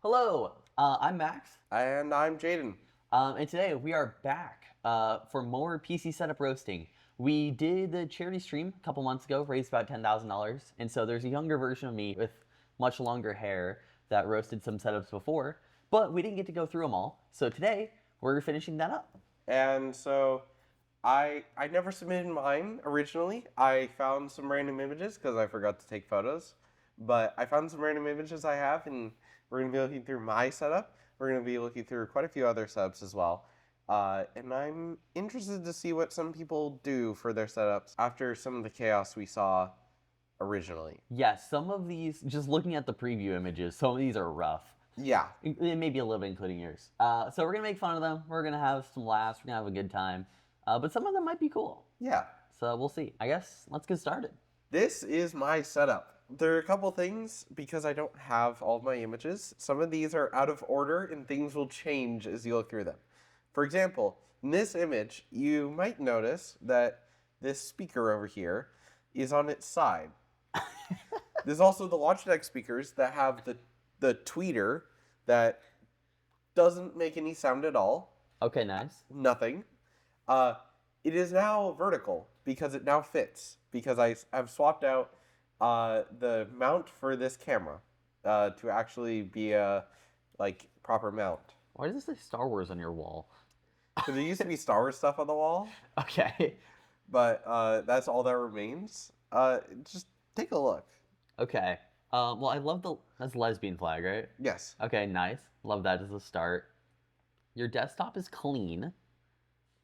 Hello, I'm Max, And I'm Jayden. and today we are back for more PC setup roasting. We did the charity stream a couple months ago, raised about $10,000, and so there's a younger version of me with much longer hair that roasted some setups before, but we didn't get to go through them all. So today we're finishing that up. And so I never submitted mine originally. I found some random images because I forgot to take photos. But I found some random images I have, and we're going to be looking through my setup. We're going to be looking through quite a few other setups as well. And I'm interested to see what some people do for their setups after some of the chaos we saw originally. Yes, some of these, just looking at the preview images, some of these are rough. Yeah. Maybe a little bit, including yours. So we're gonna make fun of them. We're gonna have some laughs. We're gonna have a good time. But some of them might be cool. Yeah. So we'll see. I guess let's get started. This is my setup. There are a couple things because I don't have all of my images. Some of these are out of order and things will change as you look through them. For example, in this image, you might notice that this speaker over here is on its side. There's also the Logitech speakers that have the tweeter that doesn't make any sound at all. Okay, nice. Nothing. It is now vertical because it now fits. Because I've swapped out the mount for this camera to actually be a proper mount. Why does it say Star Wars on your wall? Because there used to be Star Wars stuff on the wall, Okay. but that's all that remains. Just take a look. Okay. Well, I love that's lesbian flag, right? Yes. Okay, nice. Love that as a start. Your desktop is clean,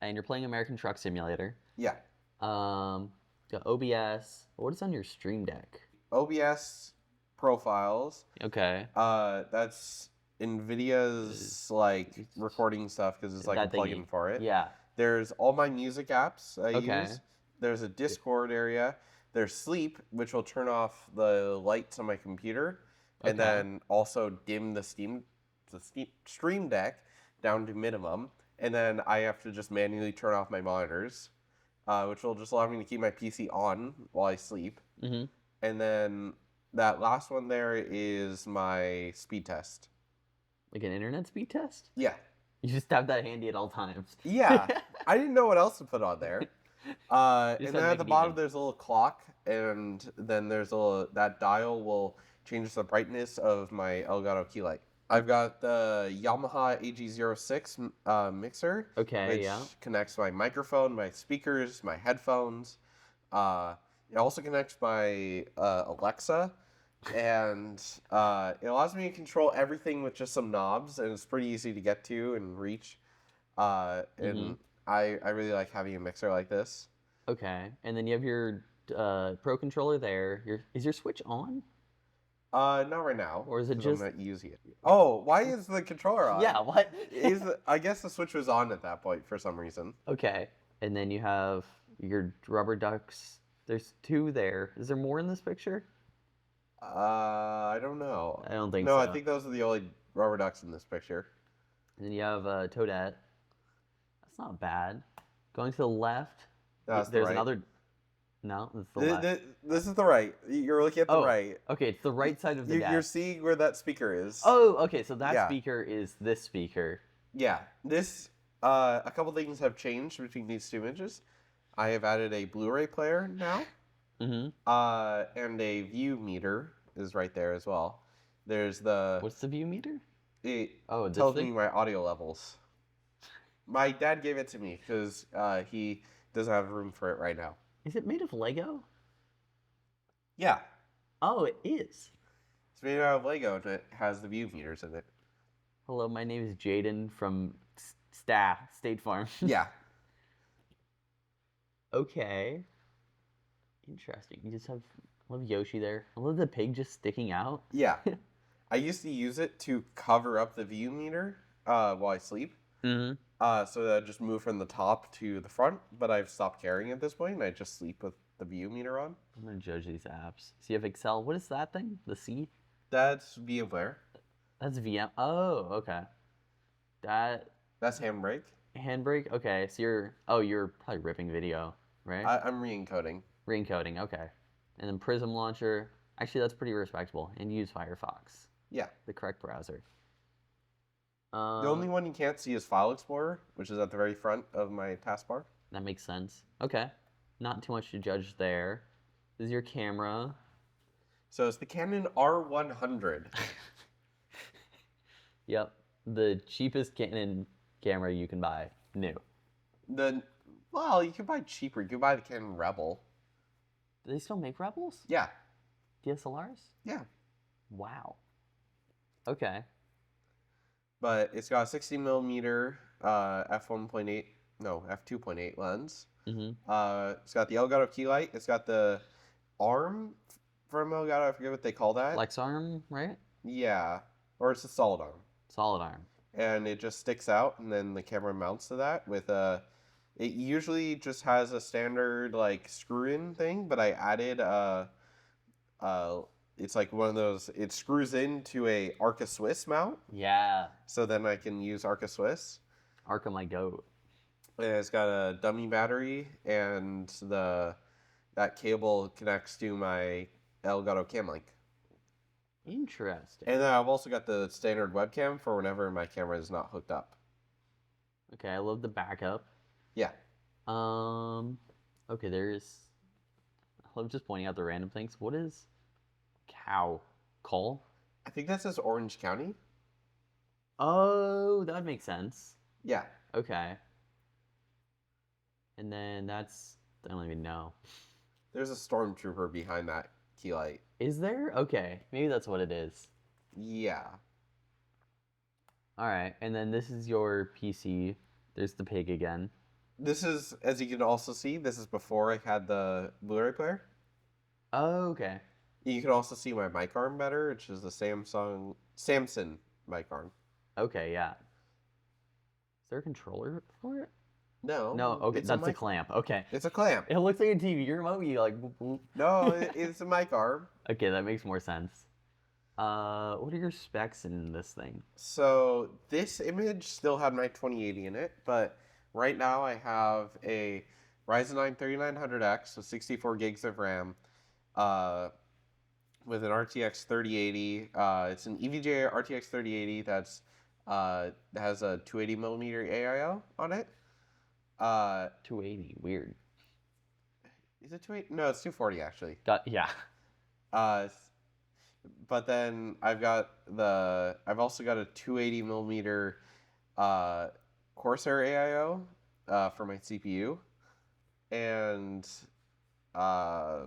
and you're playing American Truck Simulator. Yeah. Got OBS. What is on your Stream Deck? OBS profiles. Okay. That's NVIDIA's recording stuff because it's like a That plugin thingy. for it. Yeah. There's all my music apps I Okay. use. There's a Discord area. There's Sleep, which will turn off the lights on my computer, and Okay. then also dim the Stream Deck down to minimum. And then I have to just manually turn off my monitors, which will just allow me to keep my PC on while I sleep. Mm-hmm. And then that last one there is my speed test. Like an internet speed test? Yeah. You just have that handy at all times. Yeah. I didn't know what else to put on there. And Just then have at the to make it bottom even. there's a little clock, and then there's that dial will change the brightness of my Elgato key light. I've got the Yamaha AG06 mixer, Okay, which yeah. connects my microphone, my speakers, my headphones. It also connects my Alexa, and it allows me to control everything with just some knobs, and it's pretty easy to get to and reach. And I really like having a mixer like this. Okay. And then you have your Pro controller there. Is your Switch on? Not right now. Or is it 'cause just... I'm not using it. Oh, why is the controller on? Yeah, what? I guess the Switch was on at that point for some reason. Okay. And then you have your rubber ducks. There's two there. Is there more in this picture? I don't know. I don't think No, so. I think those are the only rubber ducks in this picture. And then you have Toadette. That's not bad. Going to the left, No, that's the there's right. another... No, it's the left. This is the right. You're looking at the right. Okay, it's the right side of the deck. You're seeing where that speaker is. Oh, okay, so that Yeah. speaker is this speaker. Yeah. This, a couple things have changed between these two images. I have added a Blu-ray player now. Mm-hmm. And a view meter is right there as well. There's the... What's the view meter? It Oh, this tells thing? me my audio levels. My dad gave it to me because he doesn't have room for it right now. Is it made of Lego? Yeah. Oh, it is. It's made out of Lego and it has the view meters in it. Hello, my name is Jayden from State Farm. Yeah. Okay. Interesting. You just have... I love Yoshi there. I love the pig just sticking out. Yeah. I used to use it to cover up the view meter while I sleep. Mm-hmm. So that I just move from the top to the front, but I've stopped caring at this point, and I just sleep with the view meter on. I'm going to judge these apps. So you have Excel. What is that thing? The C? That's VMware. That's VM. Oh, okay. That's Handbrake. Handbrake? Okay, so you're probably ripping video, right? I'm re-encoding. Re-encoding, okay. And then Prism Launcher. Actually, that's pretty respectable. And use Firefox, Yeah. the correct browser. The only one you can't see is File Explorer, which is at the very front of my taskbar. That makes sense. Okay. Not too much to judge there. This is your camera. So it's the Canon R100. Yep. The cheapest Canon camera you can buy. New. Well, you can buy cheaper. You can buy the Canon Rebel. Do they still make Rebels? Yeah. DSLRs? Yeah. Wow. Okay. But it's got a 60mm f2.8 lens. Mm-hmm. It's got the Elgato key light. It's got the arm from Elgato. I forget what they call that. Flex arm, right? Yeah. Or it's a solid arm. Solid arm. And it just sticks out, and then the camera mounts to that with a... It usually just has a standard, like, screw-in thing, but I added it's like one of those... It screws into a Arca Swiss mount. Yeah. So then I can use Arca Swiss. Arca my goat. And it's got a dummy battery, and that cable connects to my Elgato Cam Link. Interesting. And then I've also got the standard webcam for whenever my camera is not hooked up. Okay, I love the backup. Yeah. Okay, I love just pointing out the random things. What is call? I think that says Orange County. Oh, that would make sense. Yeah. Okay. And then I don't even know. There's a stormtrooper behind that key light. Is there? Okay, maybe that's what it is. Yeah. All right, and then this is your PC. There's the pig again. This is, as you can also see, this is before I had the Blu-ray player. Oh, okay. You can also see my mic arm better, which is the Samson mic arm. Okay, yeah. Is there a controller for it? No. No, okay, that's a clamp. Okay. It's a clamp. It looks like a TV remote. You like. Boop, boop. No, it's a mic arm. Okay, that makes more sense. What are your specs in this thing? So this image still had my 2080 in it, but right now I have a Ryzen 9 3900X with 64 gigs of RAM, with an RTX 3080. It's an EVGA RTX 3080 that has a 280mm AIO on it. 280, weird. Is it 280? No, it's 240 actually. Yeah. But then I've also got a 280mm Corsair AIO for my CPU, and I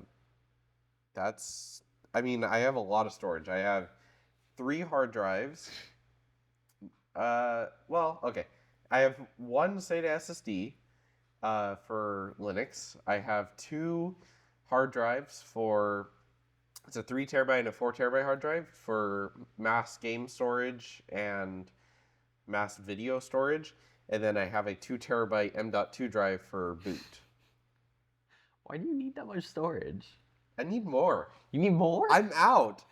have a lot of storage. I have 3 hard drives. Okay. I have one SATA SSD for Linux. I have 2 hard drives for... It's a 3 terabyte and a 4 terabyte hard drive for mass game storage and mass video storage. And then I have a 2 terabyte M.2 drive for boot. Why do you need that much storage? I need more. You need more? I'm out.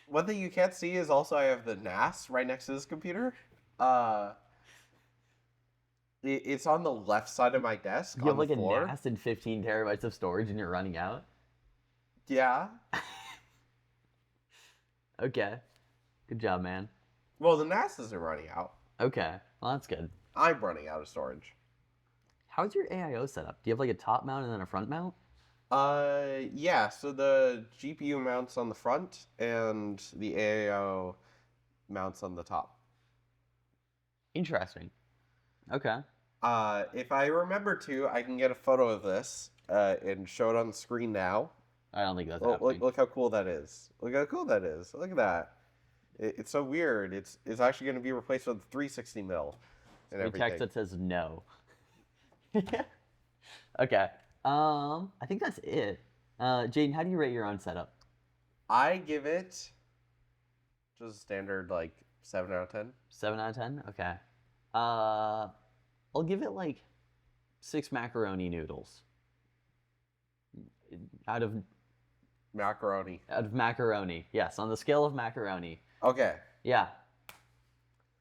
One thing you can't see is also I have the NAS right next to this computer. It's on the left side of my desk. You have like floor. a NAS and 15 terabytes of storage and you're running out? Yeah. Okay. Good job, man. Well, the NAS isn't running out. Okay. Well, that's good. I'm running out of storage. How's your AIO set up? Do you have like a top mount and then a front mount? Yeah. So the GPU mounts on the front and the AIO mounts on the top. Interesting. Okay. If I remember to, I can get a photo of this and show it on the screen now. I don't think that's happening. Look how cool that is. Look how cool that is. Look at that. It's so weird. It's actually going to be replaced with 360mm and everything. Text that says no. Okay. I think that's it. Jayden, how do you rate your own setup? I give it just a standard 7 out of 10. 7 out of 10? Okay. I'll give it 6 macaroni noodles. Out of macaroni. Yes, on the scale of macaroni. Okay. Yeah.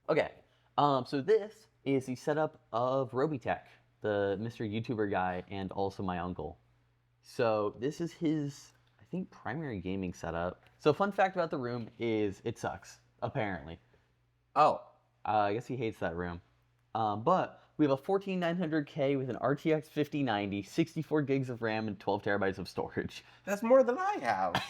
Okay. So this is the setup of Robitech, the Mr. YouTuber guy, and also my uncle. So this is his, I think, primary gaming setup. So fun fact about the room is it sucks, apparently. Oh, I guess he hates that room. But we have a 14900K with an RTX 5090, 64 gigs of RAM, and 12 terabytes of storage. that's more than I have.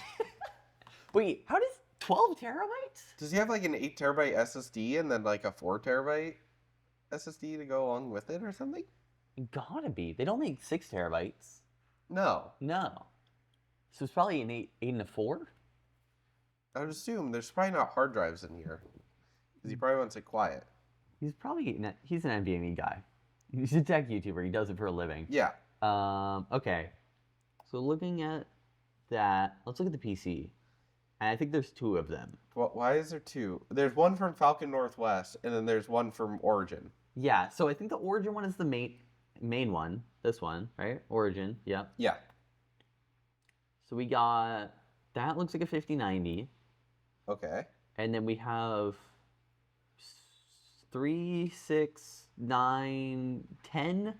Wait, how does 12 terabytes? Does he have like an 8 terabyte SSD and then like a 4 terabyte SSD to go along with it or something? Gotta be. They don't make 6 terabytes. No. No. So it's probably an 8 and a 4? I would assume there's probably not hard drives in here. Because he probably wants it quiet. He's an NVMe guy. He's a tech YouTuber. He does it for a living. Yeah. Okay. So looking at that, let's look at the PC. And I think there's 2 of them. Well, why is there 2? There's one from Falcon Northwest, and then there's one from Origin. Yeah, so I think the Origin one is the main one. This one, right? Origin, yep. Yeah. So we got, that looks like a 5090. Okay. And then we have 3, 6, 9, 10.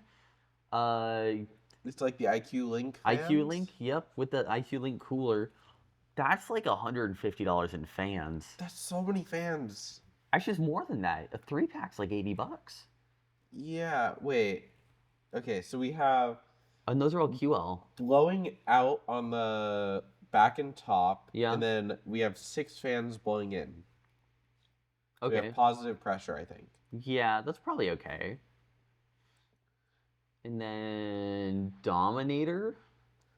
It's like the IQ Link IQ fans? Link, yep, with the IQ Link cooler. That's like $150 in fans. That's so many fans. Actually, it's more than that. A 3-pack's like $80. Yeah, wait. Okay, so we have And those are all QL. blowing out on the back and top. Yeah. And then we have 6 fans blowing in. So we Okay. have positive pressure, I think. Yeah, that's probably okay. And then Dominator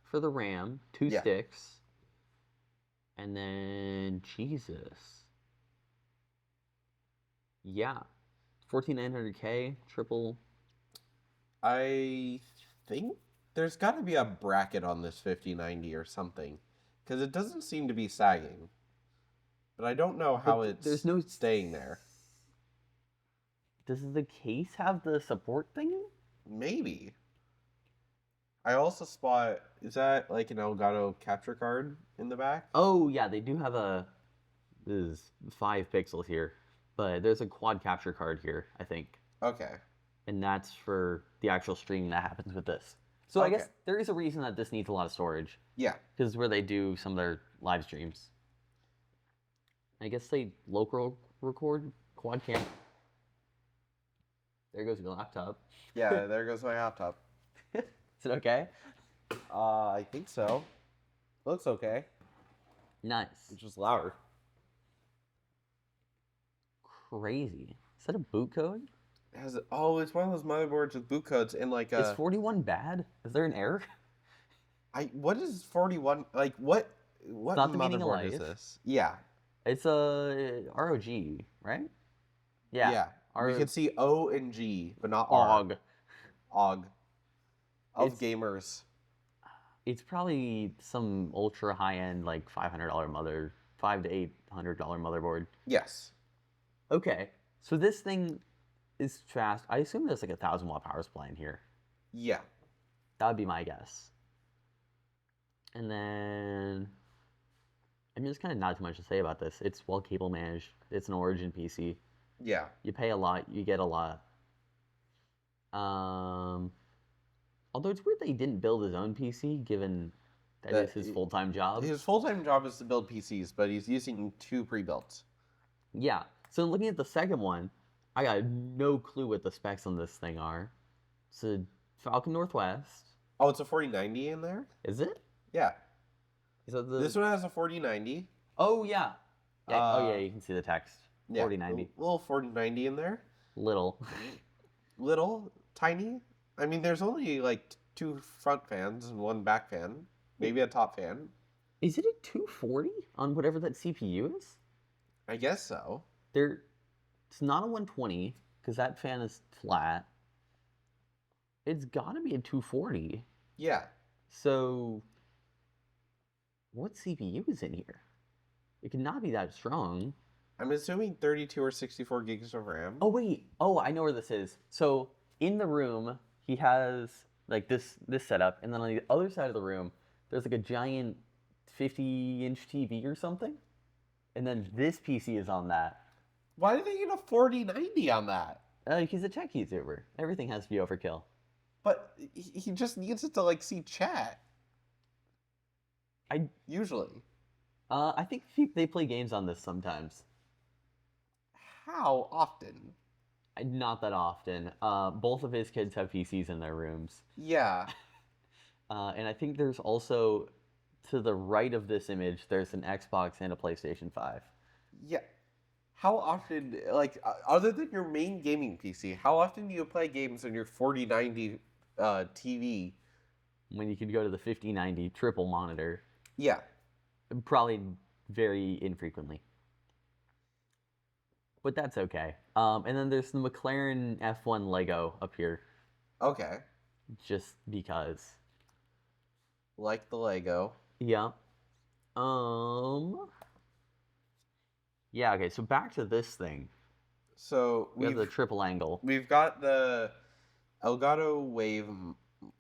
for the RAM, 2 Yeah. sticks. And then Jesus. Yeah. 14900K, triple. I think there's got to be a bracket on this 5090 or something. Because it doesn't seem to be sagging. But I don't know how But it's there's no staying there. Does the case have the support thingy? Maybe. I also spot, is that like an Elgato capture card in the back? Oh yeah, they do have this is 5 pixels here, but there's a quad capture card here, I think. Okay. And that's for the actual streaming that happens with this. So I guess Okay. there is a reason that this needs a lot of storage. Yeah. Because it's where they do some of their live streams. I guess they local record quad cam. There goes your laptop. Yeah, there goes my laptop. Is it okay? I think so. Looks okay. Nice. It's just louder. Crazy. Is that a boot code? It's one of those motherboards with boot codes and like Is 41 bad? Is there an error? what is 41 like what not the meaning of motherboard is life. this? Yeah. It's a ROG, right? Yeah. Yeah. R- You can see O and G, but not R. OG. OG. Of It's- gamers. It's probably some ultra high end, like $500 $500 to $800 motherboard. Yes. Okay, so this thing is fast. I assume there's like a 1,000-watt power supply in here. Yeah. That would be my guess. And then, I mean, there's kind of not too much to say about this. It's well cable managed. It's an Origin PC. Yeah. You pay a lot, you get a lot. Although it's weird that he didn't build his own PC, given that That is his full-time job. His full-time job is to build PCs, but he's using 2 pre-built. Yeah. So looking at the second one, I got no clue what the specs on this thing are. It's a Falcon Northwest. Oh, it's a 4090 in there? Is it? Yeah. Is that the... This one has a 4090. Oh yeah. Oh yeah, you can see the text. Yeah, 4090. Little 4090 in there. Little. Little, tiny. I mean, there's only like 2 front fans and 1 back fan. Maybe a top fan. Is it a 240 on whatever that CPU is? I guess so. It's not a 120 because that fan is flat. It's got to be a 240. Yeah. So, what CPU is in here? It cannot be that strong. I'm assuming 32 or 64 gigs of RAM. Oh wait. Oh, I know where this is. So in the room, he has like this setup, and then on the other side of the room, there's like a giant 50-inch TV or something, and then this PC is on that. Why do they need a 4090 on that? He's a tech YouTuber. Everything has to be overkill. But he just needs it to like see chat. Usually. I think they play games on this sometimes. How often? Not that often. Both of his kids have PCs in their rooms. Yeah. And I think there's also, to the right of this image, there's an Xbox and a PlayStation 5. Yeah. How often, like, other than your main gaming PC, how often do you play games on your 4090 TV? When you could go to the 5090 triple monitor, Yeah. probably very infrequently. But that's okay. And then there's the McLaren F1 Lego up here, Okay. just because. Like the Lego. Yeah. Um. Yeah. Okay. So back to this thing. So We have the triple angle. we've got the Elgato Wave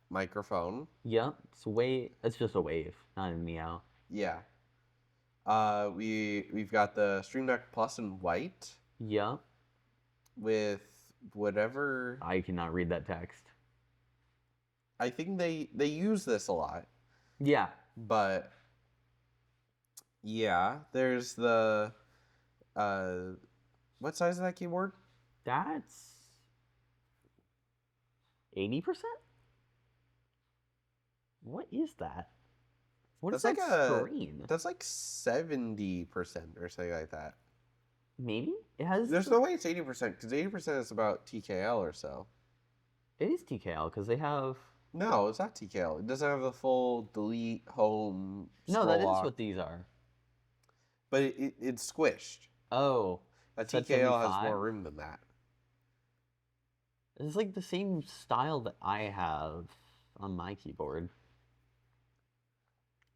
microphone. Yeah. It's just a wave, not a meow. Yeah. We've got the Stream Deck Plus in white Yeah. with whatever. I cannot read that text. I think they use this a lot, Yeah. but yeah, there's the what size is that keyboard? That's 80%. What is that? What is That's that like screen? That's like 70% or something like that. Maybe it has. There's no way it's 80% because 80% is about TKL or so. It is TKL because they have. No, it's not TKL. It doesn't have the full delete home. No, that is lock, what these are. but it's squished. Oh, A Set TKL has 75? more room than that. it's like the same style that I have on my keyboard.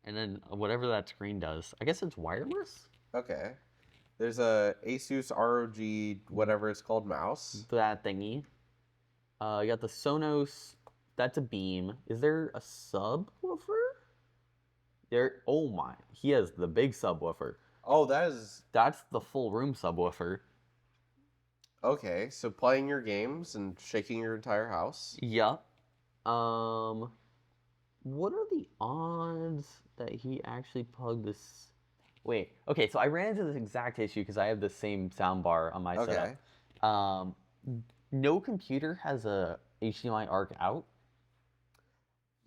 And then whatever that screen does, I guess it's wireless. Okay. There's a Asus ROG whatever it's called mouse. That thingy. You got the Sonos. That's a beam. Is there a subwoofer? There. Oh my! He has the big subwoofer. Oh, that is That's the full room subwoofer. okay. So playing your games and shaking your entire house. Yup. What are the odds that he actually plugged this? Wait. Okay, so I ran into this exact issue because I have the same soundbar on my Okay. setup. No computer has a HDMI ARC out,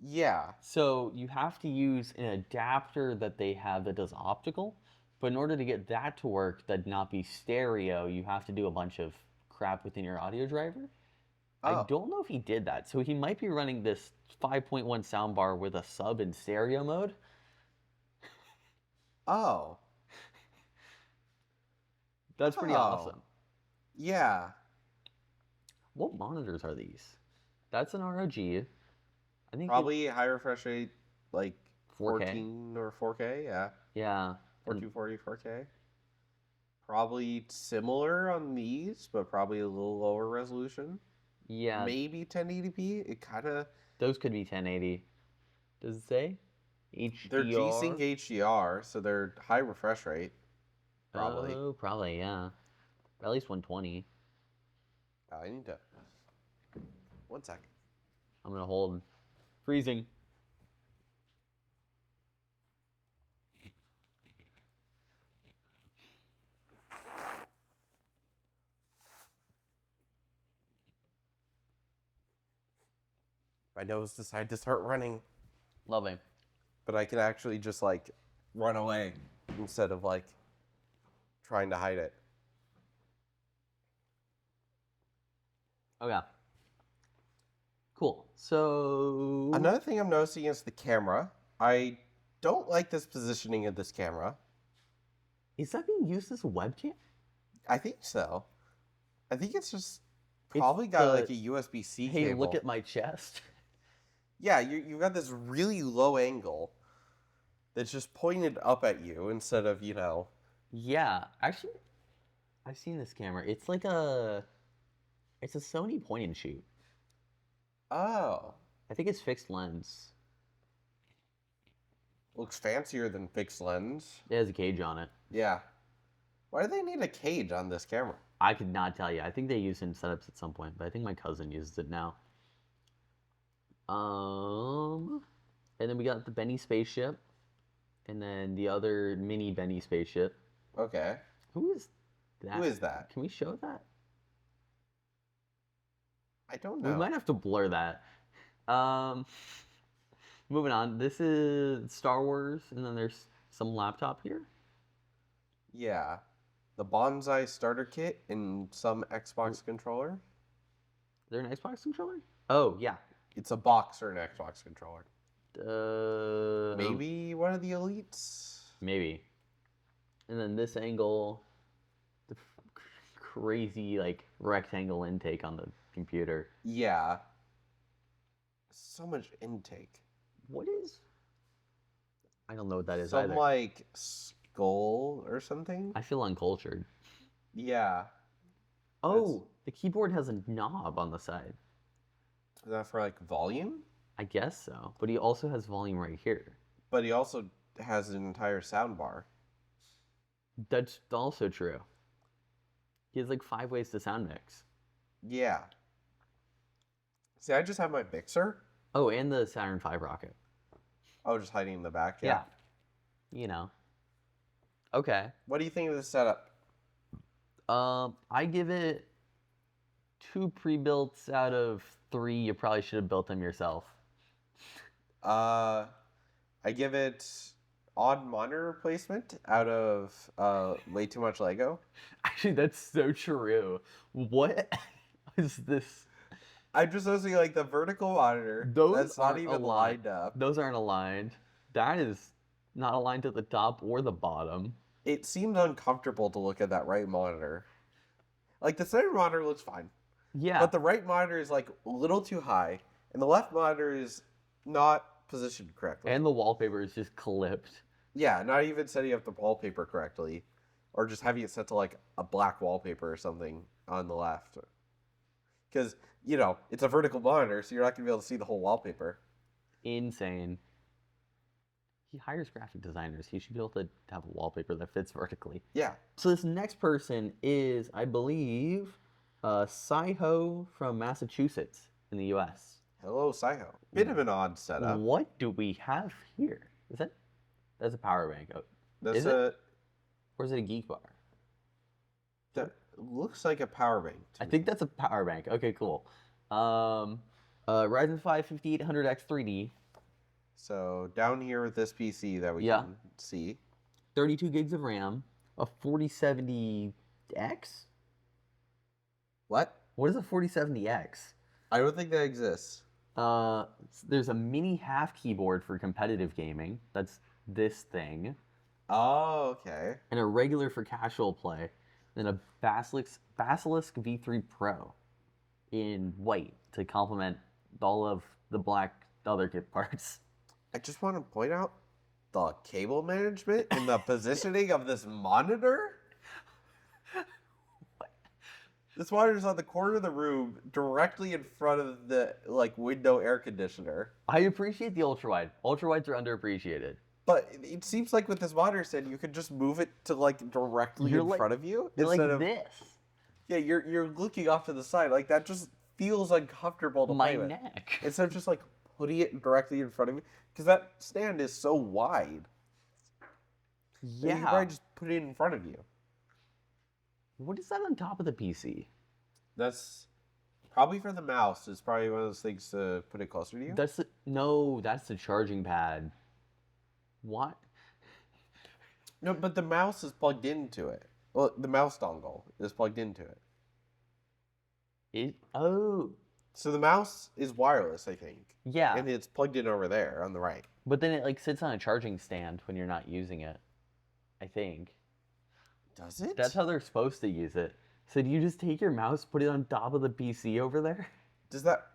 Yeah. so you have to use an adapter that they have that does optical. But in order to get that to work, that not be stereo, you have to do a bunch of crap within your audio driver. I Oh. don't know if he did that. So he might be running this 5.1 soundbar with a sub in stereo mode. Oh. That's pretty Oh. awesome. Yeah. What monitors are these? That's an ROG. I think Probably high refresh rate, like 4K. 14 or 4K. Yeah. Yeah. 1440 4K. Probably similar on these, but probably a little lower resolution. Yeah. Maybe 1080p. It kind of. Those could be 1080. Does it say? HDR? They're G-Sync HDR, so they're high refresh rate. Probably. Oh, probably, yeah. At least 120. I need to. 1 second. I'm going to hold. Freezing. My nose decided to start running, Lovely. but I can actually just like run away instead of like trying to hide it. Okay. Cool. So Another thing I'm noticing is the camera. I don't like this positioning of this camera. is that being used as a webcam? I think so. I think it's just It's probably got the- like a USB-C Hey, cable. look at my chest. Yeah, you've got this really low angle that's just pointed up at you instead of, Yeah, actually, I've seen this camera. It's like it's a Sony point and shoot. oh, I think it's fixed lens. looks fancier than fixed lens. It has a cage on it. Yeah. Why do they need a cage on this camera? I could not tell you. I think they used it in setups at some point, but I think my cousin uses it now. And then we got the Benny spaceship, and then the other mini Benny spaceship. Okay. Who is Who is that? Can we show that? I don't We know. might have to blur that. Um, moving on. This is Star Wars, and then there's some laptop here. Yeah. The Bonsai starter kit and some Xbox controller. Is there an Xbox controller? Oh, yeah. It's a box or an Xbox controller. Uh, Maybe one of the elites? Maybe. And then this angle, the crazy like rectangle intake on the computer. Yeah. So much intake. What is? I don't know what that is Some either. like skull or something? I feel uncultured. Yeah. Oh, the keyboard has a knob on the side. Is that for like volume? I guess so. But he also has volume right here. But he also has an entire sound bar. That's also true. He has like 5 ways to sound mix. Yeah. See, I just have my mixer. Oh, and the Saturn V rocket. Oh, just hiding in the back. Yeah. You know. Okay. What do you think of the setup? I give it 2 pre-builts out of 3. You probably should have built them yourself. I give it odd monitor replacement out of way too much Lego. Actually, that's so true. What is this? I'm just noticing like the vertical monitor. Those that's not aren't even aligned. lined up. Those aren't aligned. That is not aligned to the top or the bottom. It seems uncomfortable to look at that right monitor. Like the center monitor looks fine. Yeah. But the right monitor is like a little too high, and the left monitor is not positioned correctly. And the wallpaper is just clipped. Yeah, not even setting up the wallpaper correctly, or just having it set to like a black wallpaper or something on the left. Because, you know, it's a vertical monitor, so you're not going to be able to see the whole wallpaper. Insane. He hires graphic designers. He should be able to have a wallpaper that fits vertically. Yeah. So this next person is, I believe, Saiho from Massachusetts in the U.S. Hello, Saiho. Bit of an odd setup. What do we have here? Is that? That's a power bank. Oh, That's is it? Or is it a geek bar? That looks like a power bank. I think that's a power bank. Okay, cool. Ryzen 5 5800X 3D. So down here with this PC that we can see. 32 gigs of RAM. A 4070X? What? What is a 4070X? I don't think that exists. There's a mini half keyboard for competitive gaming. That's this thing. Oh, okay. And a regular for casual play. And a Basilisk V3 Pro in white to complement all of the black other kit parts. I just want to point out the cable management and the positioning of this monitor. This monitor's on the corner of the room, directly in front of the window air conditioner. I appreciate the ultra-wide. Ultra-wides are underappreciated. But it seems like with this monitor stand, you could just move it to directly in front of you You're instead like of this. Yeah, you're looking off to the side. Like that just feels uncomfortable to play with. My neck. Instead of just putting it directly in front of me, because that stand is so wide. Yeah. You could probably just put it in front of you. What is that on top of the PC? That's probably for the mouse. It's probably one of those things to put it closer to you. That's the charging pad. What? No, but the mouse is plugged into it. Well, the mouse dongle is plugged into it. So the mouse is wireless, I think. Yeah. And it's plugged in over there on the right. But then it sits on a charging stand when you're not using it. I think. Does it? That's how they're supposed to use it. So do you just take your mouse, put it on top of the PC over there? Does that...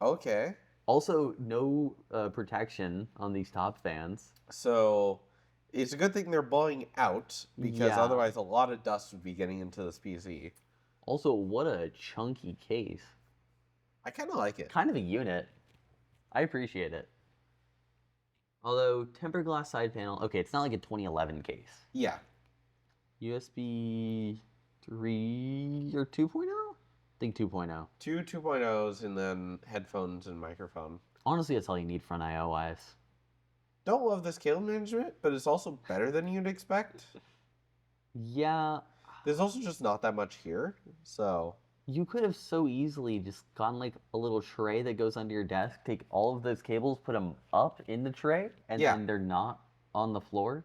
Okay. Also, no protection on these top fans. So it's a good thing they're blowing out, because Yeah. otherwise a lot of dust would be getting into this PC. Also, what a chunky case. I kind of like it. Kind of a unit. I appreciate it. Although, tempered glass side panel. Okay, it's not like a 2011 case. Yeah. USB 3 or 2.0? I think 2.0. Two 2.0s and then headphones and microphone. Honestly, that's all you need front I/O wise. Don't love this cable management, but it's also better than you'd expect. Yeah. There's also just not that much here, so You could have so easily just gotten like a little tray that goes under your desk, take all of those cables, put them up in the tray, and yeah, then they're not on the floor.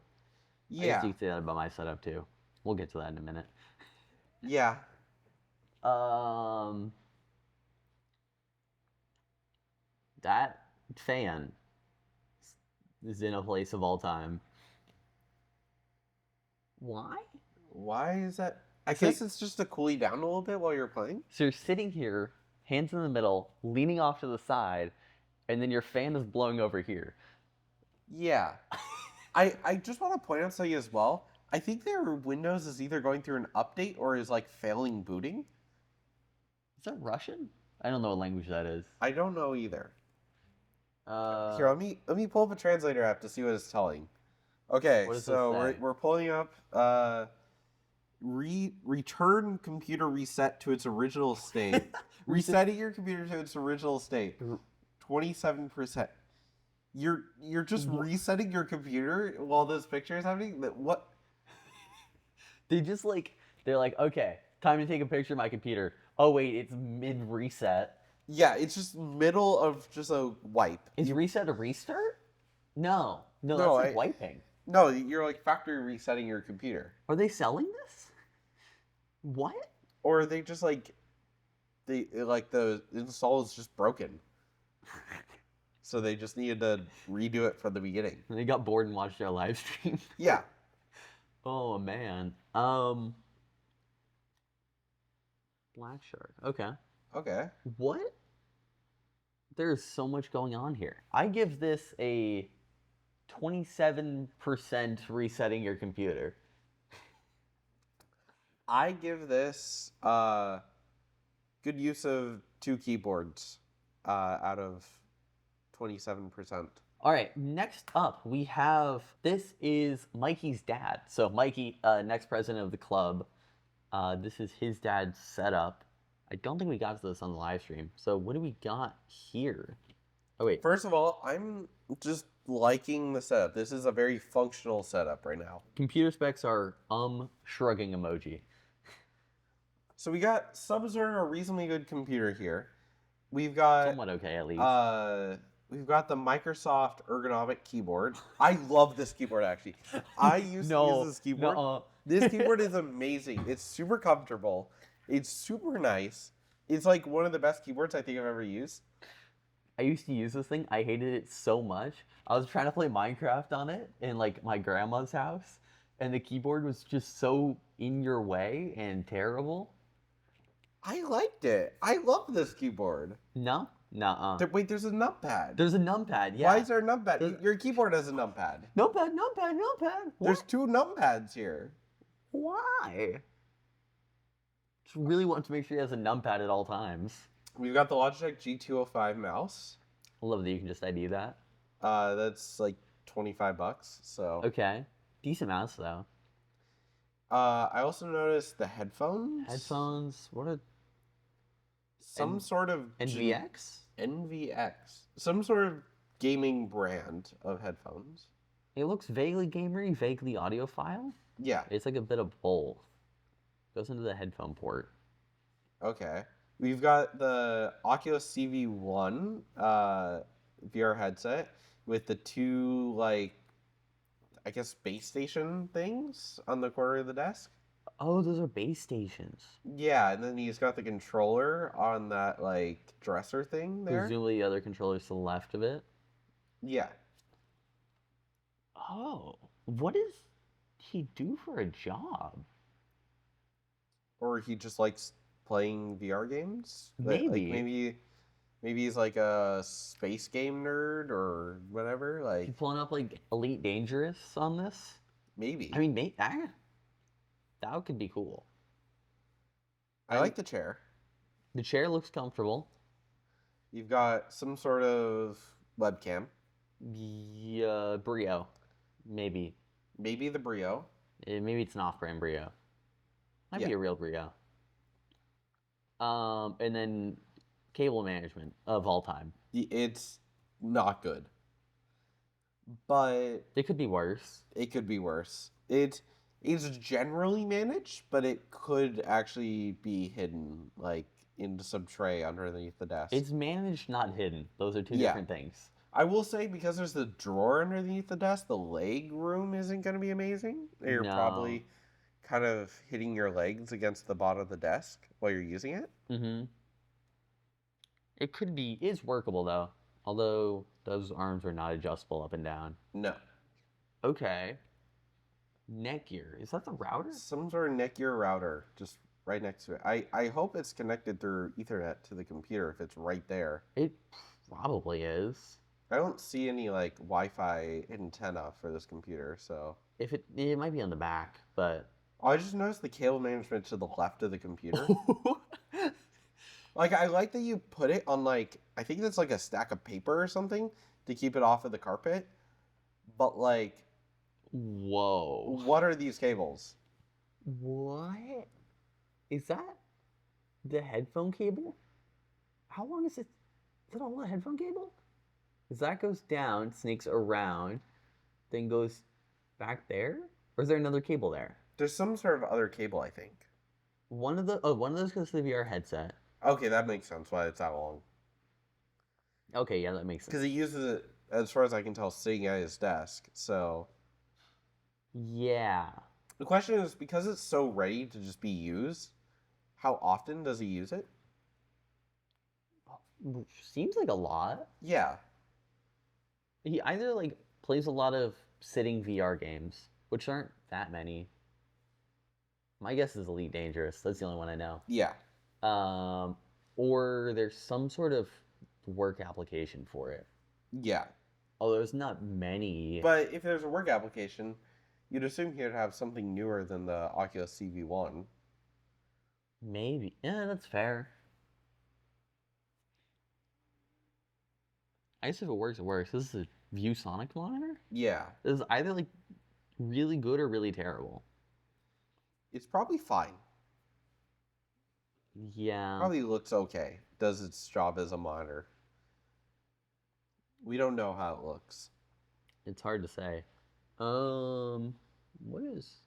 I guess yeah, you could say that about my setup too. We'll get to that in a minute. yeah. Um, that fan is in a place of all time. Why? Why is that? I So, guess it's just to cool you down a little bit while you're playing. so you're sitting here, hands in the middle, leaning off to the side, and then your fan is blowing over here. Yeah. I just want to point out something as well. I think their Windows is either going through an update or is like failing booting. Is that Russian? I don't know what language that is. I don't know either. Uh, Here, let me pull up a translator app to see what it's telling. Okay, What does so this say? we're pulling up return computer reset to its original state. Resetting your computer to its original state. 27%. You're just resetting your computer while this picture is happening? What? they're like, okay, time to take a picture of my computer. Oh wait, it's mid reset. Yeah, it's just middle of just a wipe. Is reset a restart? No, No, that's like wiping. No, you're like factory resetting your computer. Are they selling this? What? Or are they just like the install is just broken. So they just needed to redo it from the beginning. They got bored and watched our live stream. Yeah. Oh man. Black Shark. Okay. Okay. What? There's so much going on here. I give this a 27% resetting your computer. I give this good use of 2 keyboards out of 27%. All right, next up we have, this is Mikey's dad. So Mikey, next president of the club, this is his dad's setup. I don't think we got to this on the live stream. So what do we got here? Oh wait, First of all, I'm just liking the setup. This is a very functional setup right now. computer specs are shrugging emoji. So we got some sort of a reasonably good computer here. We've got Somewhat okay at least. we've got the Microsoft ergonomic keyboard. I love this keyboard actually. I used to use this keyboard. nuh-uh. This keyboard is amazing. It's super comfortable. It's super nice. It's like one of the best keyboards I think I've ever used. I used to use this thing. I hated it so much. I was trying to play Minecraft on it in like my grandma's house, and the keyboard was just so in your way and terrible. I liked it. I love this keyboard. No, nuh-uh. Wait, there's a numpad. There's a numpad. Yeah. Why is there a numpad? Your keyboard has a numpad. numpad? There's What? 2 numpads here. Why? Just really want to make sure he has a numpad at all times. We've got the Logitech G205 mouse. I love that you can just ID that. That's like $25. So. Okay. Decent mouse though. I also noticed the headphones. Headphones. What a Some sort of NVX? NVX. Some sort of gaming brand of headphones. It looks vaguely gamery, vaguely audiophile. Yeah. It's like a bit of both. Goes into the headphone port. Okay. We've got the Oculus CV1 VR headset with the 2 like I guess base station things on the corner of the desk. Oh, those are base stations. Yeah, and then he's got the controller on that like dresser thing there. Presumably the other controller's to the left of it. Yeah. Oh, what does he do for a job? Or he just likes playing VR games. Maybe. Like maybe he's like a space game nerd or whatever. He's Like pulling up like Elite Dangerous on this. maybe. I mean, that could be cool. I like the chair. The chair looks comfortable. You've got some sort of webcam. Yeah, Brio, maybe. Maybe the Brio. Maybe it's an off-brand Brio. Might be Yeah. a real Brio. And then cable management of all time. It's not good. But It could be worse. it could be worse. It It's generally managed, but it could actually be hidden, like into some tray underneath the desk. It's managed, not hidden. Those are two Yeah. different things. I will say, because there's the drawer underneath the desk, the leg room isn't going to be amazing. You're No. probably kind of hitting your legs against the bottom of the desk while you're using it. Mm-hmm. It could be. It's workable, though. Although those arms are not adjustable up and down. No. Okay. Netgear. Is that the router? Some sort of Netgear router just right next to it. I hope it's connected through Ethernet to the computer if it's right there. It probably is. I don't see any like Wi-Fi antenna for this computer, so If it might be on the back, but I just noticed the cable management to the left of the computer. Like I like that you put it on like I think that's like a stack of paper or something to keep it off of the carpet. But like whoa. what are these cables? What? Is that the headphone cable? How long is it? Is that all the headphone cable? Because that goes down, snakes around, then goes back there? Or is there another cable there? There's some sort of other cable, I think. One of those goes to the VR headset. Okay, that makes sense why it's that long. Okay, yeah, that makes sense. Because he uses it, as far as I can tell, sitting at his desk. So Yeah. the question is, because it's so ready to just be used, how often does he use it? Seems like a lot. Yeah. He either like plays a lot of sitting VR games, which aren't that many. My guess is Elite Dangerous. That's the only one I know. Yeah. Or there's some sort of work application for it. Yeah. Oh, there's not many. But if there's a work application, you'd assume he'd have something newer than the Oculus CV1. Maybe. Yeah, that's fair. I guess if it works, it works. This is a ViewSonic monitor? Yeah. This is either like really good or really terrible. It's probably fine. Yeah. Probably looks okay. Does its job as a monitor. We don't know how it looks. It's hard to say. What is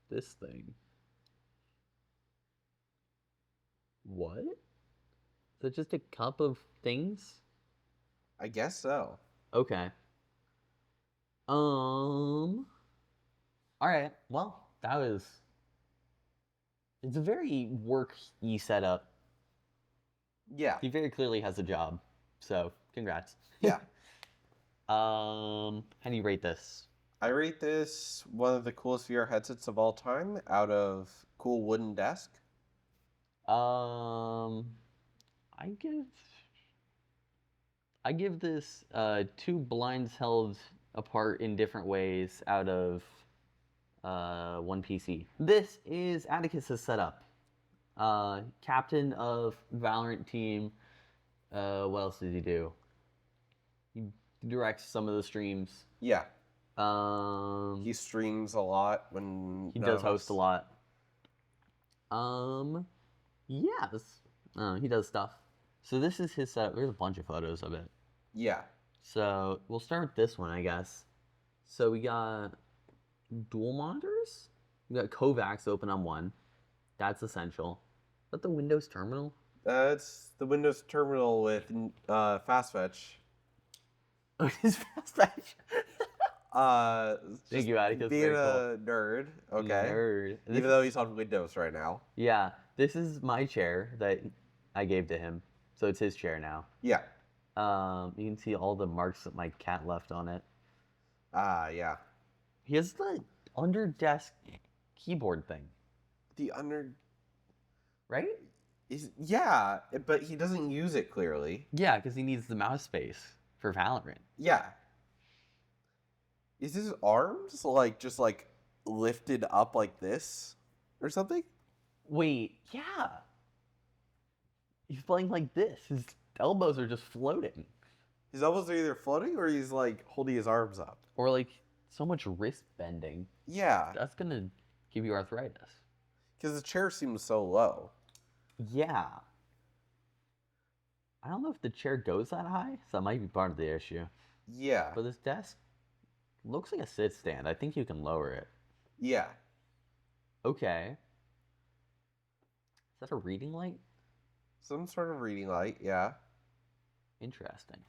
this thing? What? Is it just a cup of things? I guess so. Okay. All right. Well, that was. It's a very work-y setup. Yeah. He very clearly has a job, so congrats. Yeah. How do you rate this? I rate this one of the coolest VR headsets of all time out of cool wooden desk. I give this two blinds held apart in different ways out of one PC. This is Atticus's setup. Captain of Valorant team. What else did he do? He directs some of the streams. Yeah. He He streams a lot when he does host a lot. Yes. He does stuff. So this is his setup. There's a bunch of photos of it. Yeah. So we'll start with this one, I guess. So we got dual monitors. We got Kovacs open on one. That's essential. Is that the Windows terminal? It's the Windows terminal with fast fetch. Oh, it is fast fetch. Thank you, Atticus. Being Very a nerd, okay. Nerd. Even though he's on Windows right now. Yeah, this is my chair that I gave to him. So it's his chair now. Yeah. You can see all the marks that my cat left on it. Yeah. He has the under desk keyboard thing, The under right? yeah, but he doesn't use it clearly. Yeah, because he needs the mouse space for Valorant. Yeah. Is his arms like just like lifted up like this or something? Wait, yeah. He's playing like this. His elbows are just floating. His elbows are either floating or he's like holding his arms up. Or like so much wrist bending. Yeah, That's gonna give you arthritis. because the chair seems so low. Yeah. I don't know if the chair goes that high, so that might be part of the issue. Yeah, But this desk looks like a sit stand. I think you can lower it. yeah. Okay. Is that a reading light? Some sort of reading light, yeah. Interesting.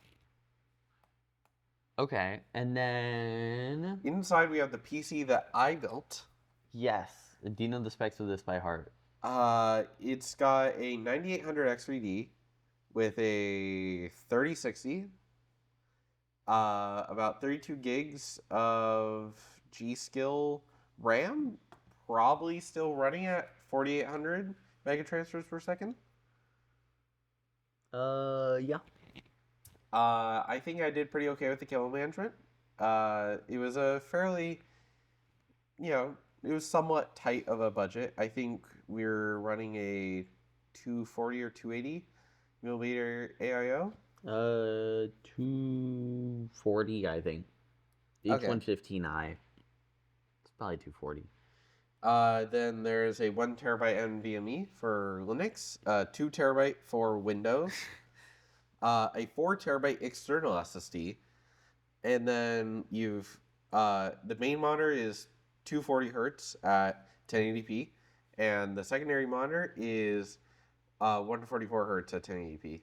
Okay, and then Inside we have the PC that I built. yes, do you know the specs of this by heart? It's got a 9800 X3D with a 3060, about 32 gigs of G-Skill RAM, probably still running at 4800 megatransfers per second. Yeah. I think I did pretty okay with the cable management. It was a fairly, it was somewhat tight of a budget. I think we're running a 240 or 280 millimeter AIO. 240, I think. Okay. H115i. It's probably 240. Then there's a 1 terabyte NVMe for Linux, 2 terabyte for Windows, a 4 terabyte external SSD, and then you've the main monitor is 240 hertz at 1080p, and the secondary monitor is 144 hertz at 1080p.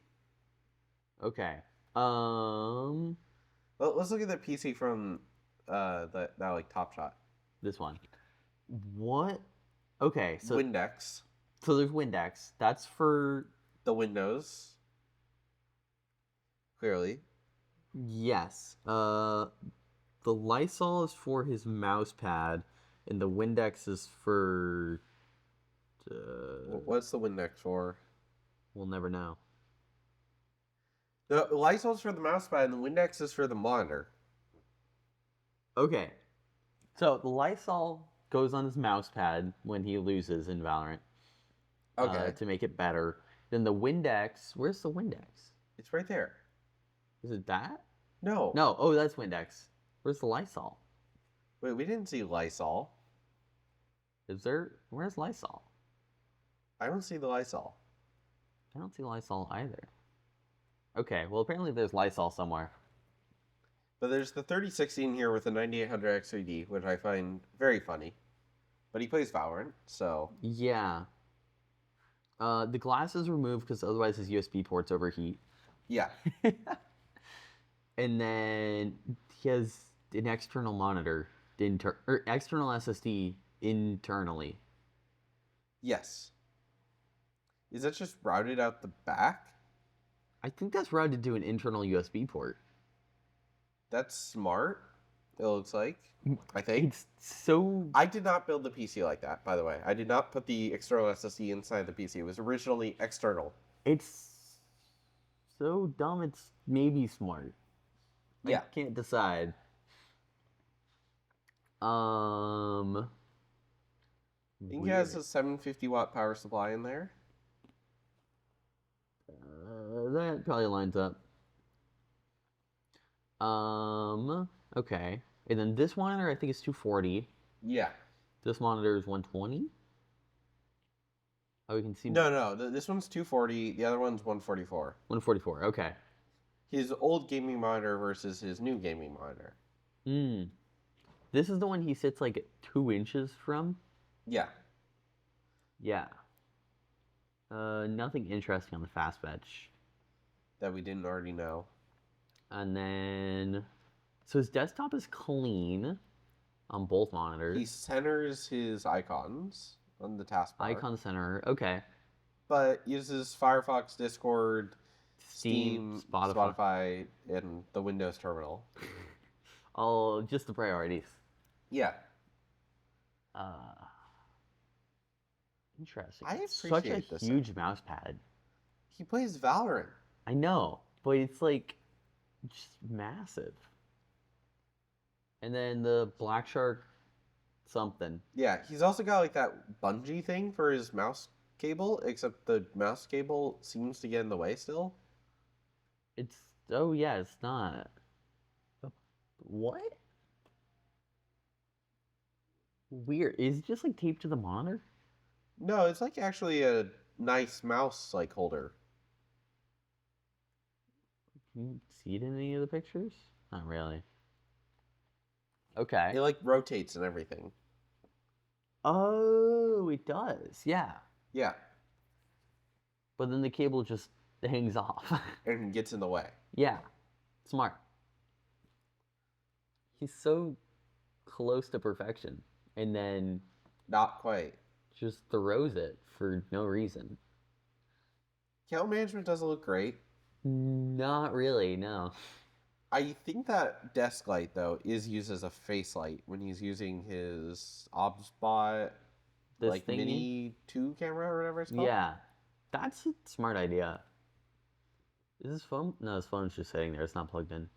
Okay. Well, let's look at the PC from that like Top Shot. This one. What? Okay, so Windex, there's Windex. That's for the Windows, clearly. yes. The Lysol is for his mouse pad, and the Windex is for. What's the Windex for? We'll never know. The Lysol's for the mousepad, and the Windex is for the monitor. Okay, so the Lysol goes on his mouse pad when he loses in Valorant. Okay. To make it better. Then the Windex. Where's the Windex? It's right there. Is it that? No. No. Oh, that's Windex. Where's the Lysol? Wait, we didn't see Lysol. Is there? Where's Lysol? I don't see the Lysol. I don't see Lysol either. Okay, well apparently there's Lysol somewhere. But there's the 3060 in here with the 9800 X3D, which I find very funny. But he plays Valorant, so... Yeah. The glass is removed because otherwise his USB ports overheat. Yeah. And then he has an external monitor, or external SSD internally. Yes. Is that just routed out the back? I think that's routed to an internal USB port. That's smart, it looks like. I think. It's so... I did not build the PC like that, by the way. I did not put the external SSD inside the PC. It was originally external. It's so dumb, it's maybe smart. Yeah. I can't decide. I think it has a 750 watt power supply in there. That probably lines up. Okay. And then this monitor, I think, is 240. Yeah. This monitor is 120. Oh, we can see. No. This one's 240. The other one's 144. 144. Okay. His old gaming monitor versus his new gaming monitor. This is the one he sits like 2 inches from. Yeah. Yeah. Nothing interesting on the fast fetch. That we didn't already know. And then, so his desktop is clean on both monitors. He centers his icons on the taskbar. Icon center. Okay. But uses Firefox, Discord, Steam, Spotify, and the Windows terminal. Oh, just the priorities. Yeah. Interesting. I Such a appreciate this. huge mouse pad. He plays Valorant. I know, but it's like just massive. And then the Black Shark something. Yeah, he's also got like that bungee thing for his mouse cable, except the mouse cable seems to get in the way still. It's oh yeah, it's not. What? Weird. Is it just like taped to the monitor? No, it's like actually a nice mouse like holder. Can you see it in any of the pictures? Not really. Okay. It like rotates and everything. Oh, it does. Yeah. Yeah, But then the cable just hangs off. and gets in the way. Yeah. Smart. He's so close to perfection. And then Not quite. just throws it for no reason. Cable management doesn't look great. Not really, no. I think that desk light, though, is used as a face light when he's using his OBSBot, This like, thingy? Mini 2 camera or whatever it's called. Yeah. That's a smart idea. Is his phone? No, his phone's just sitting there. It's not plugged in.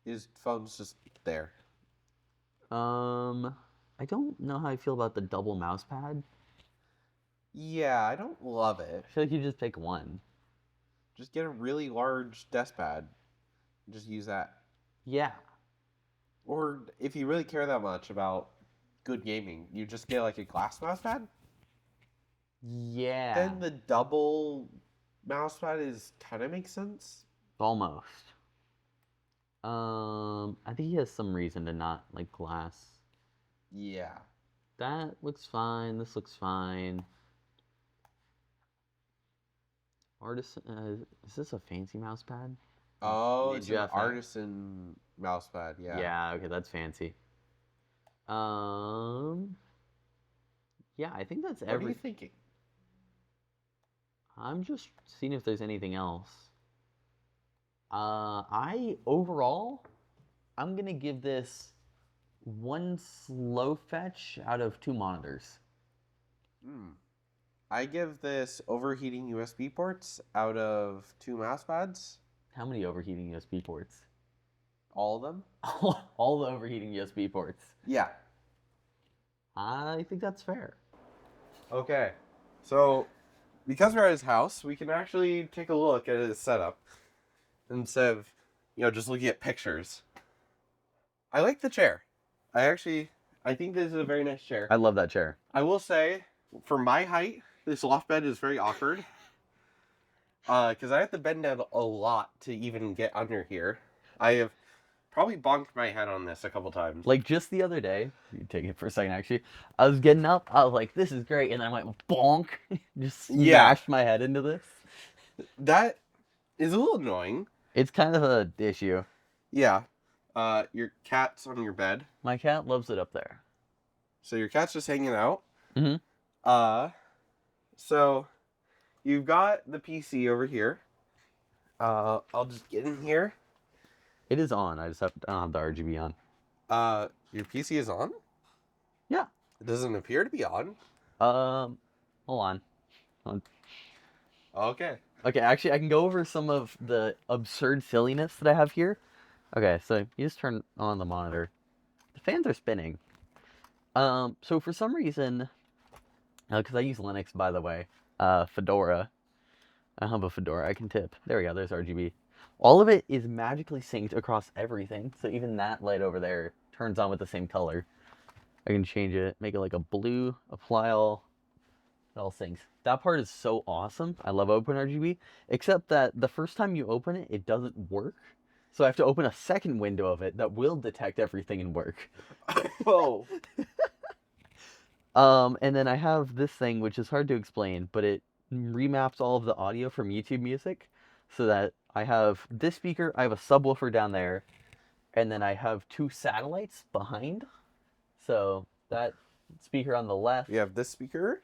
His phone's just there. I don't know how I feel about the double mouse pad. Yeah, I don't love it. I feel like you just pick one. Just get a really large desk pad. Just use that. Yeah. Or if you really care that much about good gaming, you just get like a glass mouse pad. Yeah. Then the double mouse pad kind of makes sense. Almost. I think he has some reason to not like glass. Yeah. That looks fine. This looks fine. Artisan. Is this a fancy mouse pad? Oh, it's an Ninja FX. artisan mouse pad. Yeah. Yeah. Okay, that's fancy. Yeah, I think that's What are you thinking? I'm just seeing if there's anything else. Overall, I'm gonna give this one slow fetch out of 2 monitors. I give this overheating USB ports out of 2 mouse pads. How many overheating USB ports? All of them? All the overheating USB ports. Yeah. I think that's fair. Okay. So, because we're at his house, we can actually take a look at his setup instead of, just looking at pictures. I like the chair. I think this is a very nice chair. I love that chair. I will say, for my height, this loft bed is very awkward. Because I have to bend down a lot to even get under here. I have probably bonked my head on this a couple times. Like just the other day, you take it for a second actually, I was getting up, I was like, this is great, and then I went bonk, just smashed my head into this. That is a little annoying. It's kind of a issue. Yeah. Your cat's on your bed. My cat loves it up there. So your cat's just hanging out. Mm-hmm. So you've got the PC over here. I'll just get in here. It is on. I don't have the RGB on. Your PC is on? Yeah. It doesn't appear to be on. Hold on. Okay. Okay, actually, I can go over some of the absurd silliness that I have here. Okay, so you just turn on the monitor. The fans are spinning. So for some reason, because I use Linux, by the way, Fedora. I have a Fedora. I can tip. There we go. There's RGB. All of it is magically synced across everything. So even that light over there turns on with the same color. I can change it, make it like a blue, apply all. It all syncs. That part is so awesome. I love OpenRGB, except that the first time you open it, it doesn't work. So I have to open a second window of it that will detect everything and work. Whoa. And then I have this thing, which is hard to explain, but it remaps all of the audio from YouTube Music so that I have this speaker, I have a subwoofer down there, and then I have 2 satellites behind. So that speaker on the left. We have this speaker.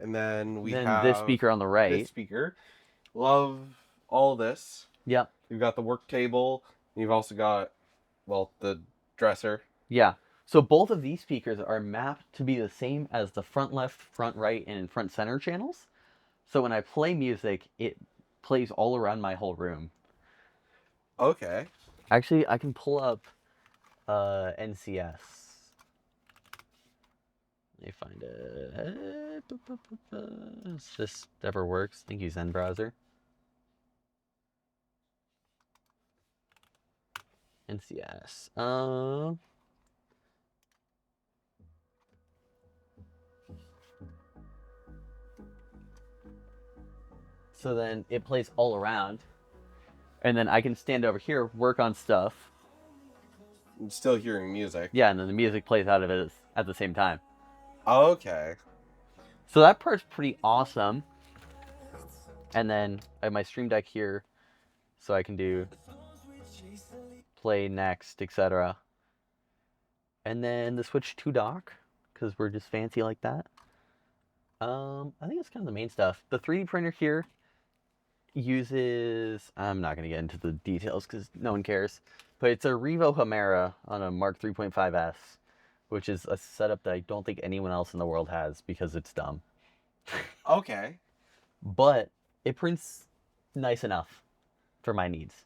And then we then have this speaker on the right. This speaker. Love all this. Yep. You've got the work table. You've also got, the dresser. Yeah. So both of these speakers are mapped to be the same as the front left, front right, and front center channels. So when I play music, it plays all around my whole room. Okay. Actually, I can pull up NCS. Let me find it. If this ever works. Thank you, Zen browser. NCS. So then it plays all around. And then I can stand over here, work on stuff. I'm still hearing music. Yeah, and then the music plays out of it at the same time. Okay. So that part's pretty awesome. And then I have my Stream Deck here, so I can do play next, etc. And then the Switch 2 dock, because we're just fancy like that. I think that's kind of the main stuff. The 3D printer here uses, I'm not going to get into the details because no one cares, but it's a Revo Chimera on a Mark 3.5S, which is a setup that I don't think anyone else in the world has because it's dumb. Okay. But it prints nice enough for my needs.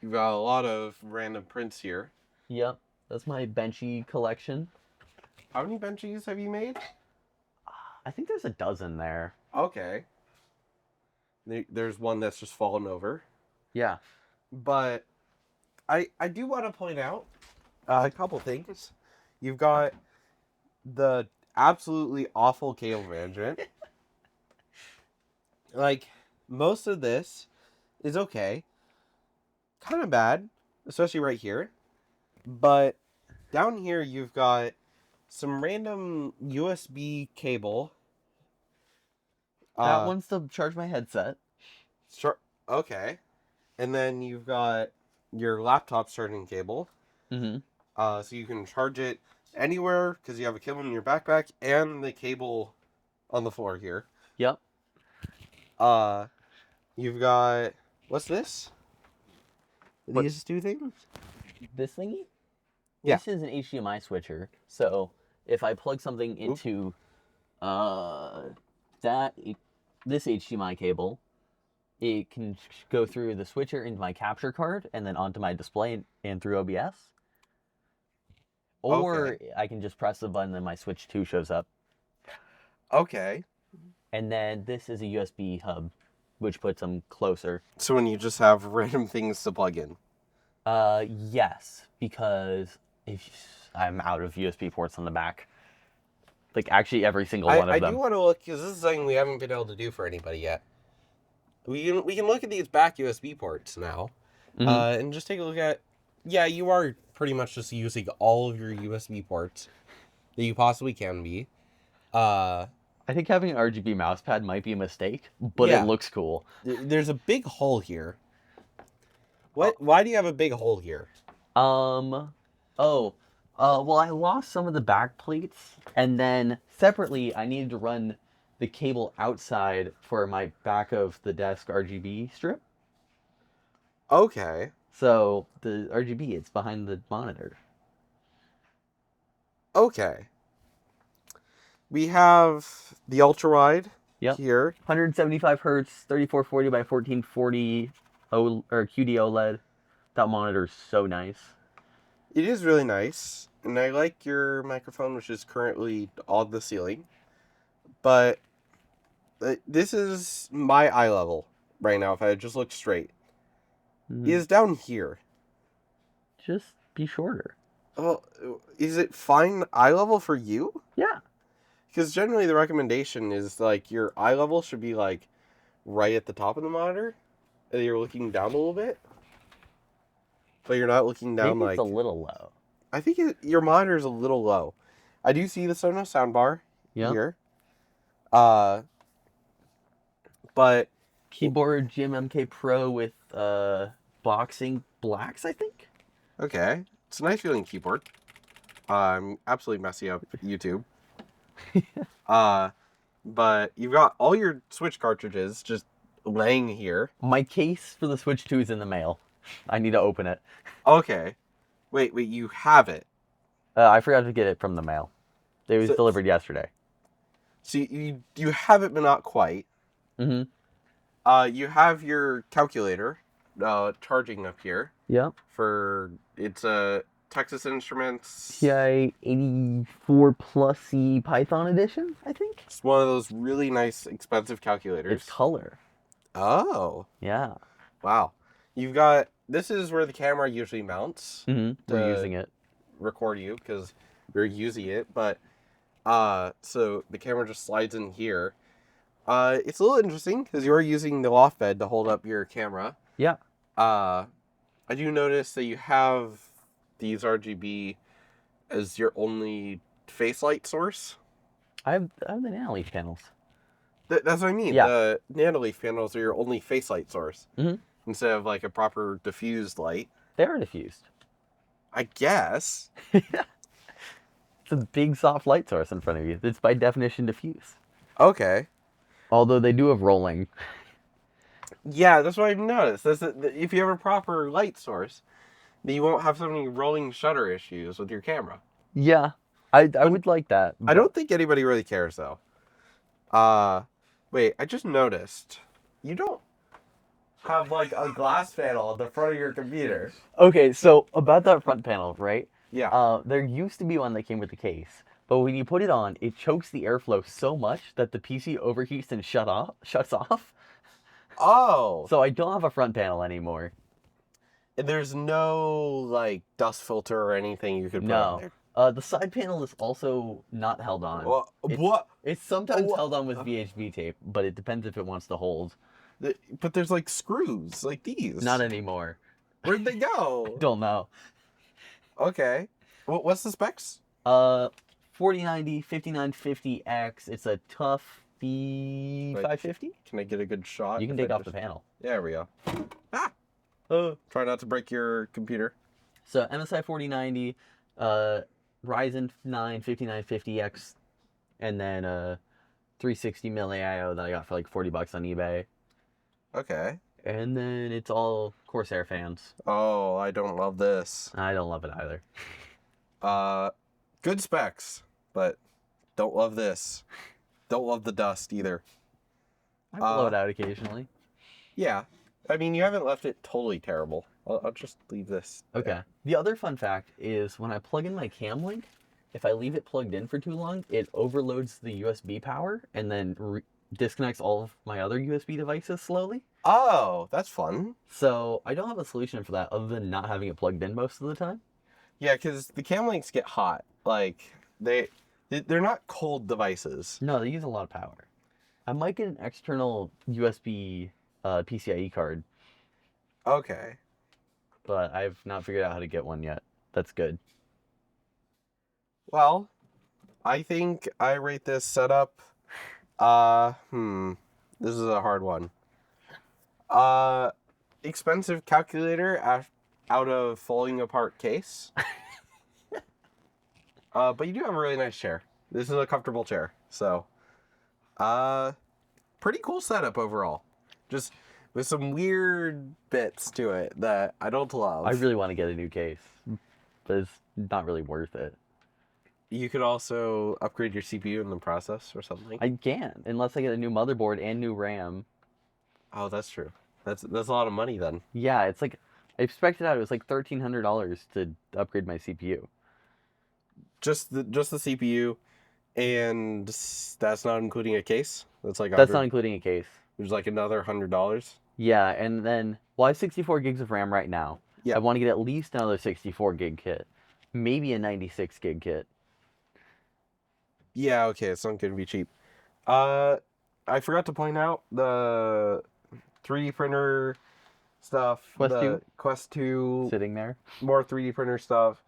You've got a lot of random prints here. Yep, that's my Benchy collection. How many benchies have you made? I think there's a dozen there. Okay. There's one that's just fallen over. Yeah. But I do want to point out a couple things. You've got the absolutely awful cable management. Like, most of this is okay. Kind of bad, especially right here. But down here, you've got some random USB cable. That one's to charge my headset. Sure. Okay. And then you've got your laptop charging cable. Mm-hmm. So you can charge it anywhere because you have a cable in your backpack and the cable on the floor here. Yep. You've got, what's this? What? These two things? This thingy? Yeah. This is an HDMI switcher. So if I plug something into this HDMI cable, it can go through the switcher into my capture card and then onto my display and through OBS. Or Okay. I can just press the button and my Switch 2 shows up. Okay. And then this is a USB hub, which puts them closer. So when you just have random things to plug in. Yes, because if I'm out of USB ports on the back. Like actually every single one of them. I do want to look, because this is something we haven't been able to do for anybody yet. We can look at these back USB ports now, and just take a look at. Yeah, you are pretty much just using all of your USB ports that you possibly can be. I think having an RGB mouse pad might be a mistake, but Yeah. it looks cool. There's a big hole here. What? Why do you have a big hole here? Well, I lost some of the back plates, and then separately, I needed to run the cable outside for my back of the desk RGB strip. Okay. So the RGB, it's behind the monitor. Okay. We have the ultra wide here. 175 hertz, 3440 by 1440 QD OLED. That monitor is so nice. It is really nice, and I like your microphone, which is currently on the ceiling. But this is my eye level right now. If I just look straight, it is down here. Just be shorter. Well, is it fine eye level for you? Yeah. Because generally the recommendation is like your eye level should be like right at the top of the monitor, and you're looking down a little bit, but you're not looking down. Maybe like it's a little low. I think your monitor is a little low. I do see the Sonos soundbar here. But keyboard GMMK Pro with boxing blacks, I think. Okay, it's a nice feeling keyboard. I'm absolutely messing up YouTube. But you've got all your Switch cartridges just laying here. My case for the Switch 2 is in the mail. I need to open it. Okay. Wait, you have it. I forgot to get it from the mail. It was delivered yesterday. So you have it, but not quite. Mm-hmm. You have your calculator charging up here. Yep. It's a Texas Instruments TI 84 Plus C Python edition, I think. It's one of those really nice, expensive calculators. It's color. Oh. Yeah. Wow. This is where the camera usually mounts. Mm-hmm. We're using it. Record you, because we're using it. But, so the camera just slides in here. It's a little interesting, because you're using the loft bed to hold up your camera. Yeah. I do notice that you have these RGB as your only face light source. I have the nanoleaf panels. That's what I mean. Yeah. The nanoleaf panels are your only face light source. Mm-hmm. Instead of like a proper diffused light. They are diffused. I guess. It's a big soft light source in front of you. It's by definition diffuse. Okay. Although they do have rolling. Yeah, that's what I've noticed. If you have a proper light source, then you won't have so many rolling shutter issues with your camera. Yeah. I would like that. I don't think anybody really cares though. Wait, I just noticed. You don't have like a glass panel at the front of your computer. Okay, so about that front panel, right? Yeah. There used to be one that came with the case, but when you put it on, it chokes the airflow so much that the PC overheats and shuts off. Oh. So I don't have a front panel anymore. And there's no like dust filter or anything you could put on there. The side panel is also not held on. What? It's sometimes held on with VHB tape, but it depends if it wants to hold. But there's like screws like these. Not anymore. Where'd they go? Don't know. Okay. What's the specs? 4090, 5950X. It's a tough B550. Can I get a good shot? You can take off the panel. There we go. Ah! Try not to break your computer. So MSI 4090, Ryzen 9 5950X, and then 360 milli IO that I got for like $40 on eBay. Okay. And then it's all Corsair fans. Oh, I don't love this. I don't love it either. Good specs, but don't love this. Don't love the dust either. I blow it out occasionally. Yeah. I mean, you haven't left it totally terrible. I'll just leave this. Okay. There. The other fun fact is when I plug in my cam link, if I leave it plugged in for too long, it overloads the USB power and then disconnects all of my other USB devices slowly. Oh, that's fun. So I don't have a solution for that other than not having it plugged in most of the time. Yeah, because the cam links get hot. Like, they're not cold devices. No, they use a lot of power. I might get an external USB PCIe card, Okay. but I've not figured out how to get one yet. That's good. Well, I think I rate this setup. This is a hard one. Expensive calculator out of falling apart case. But you do have a really nice chair. This is a comfortable chair. So, pretty cool setup overall. Just with some weird bits to it that I don't love. I really want to get a new case, but it's not really worth it. You could also upgrade your CPU in the process or something. I can't unless I get a new motherboard and new RAM. Oh, that's true. That's a lot of money then. Yeah, it's like I expected out. It was like $1,300 to upgrade my CPU. Just the CPU, and that's not including a case. That's like That's not including a case. There's like another $100. Yeah, and then well, I have 64 gigs of RAM right now. Yeah. I want to get at least another 64 gig kit, maybe a 96 gig kit. Yeah, okay, it's not going to be cheap. I forgot to point out the 3D printer stuff. Quest 2? Quest 2. Sitting there. More 3D printer stuff.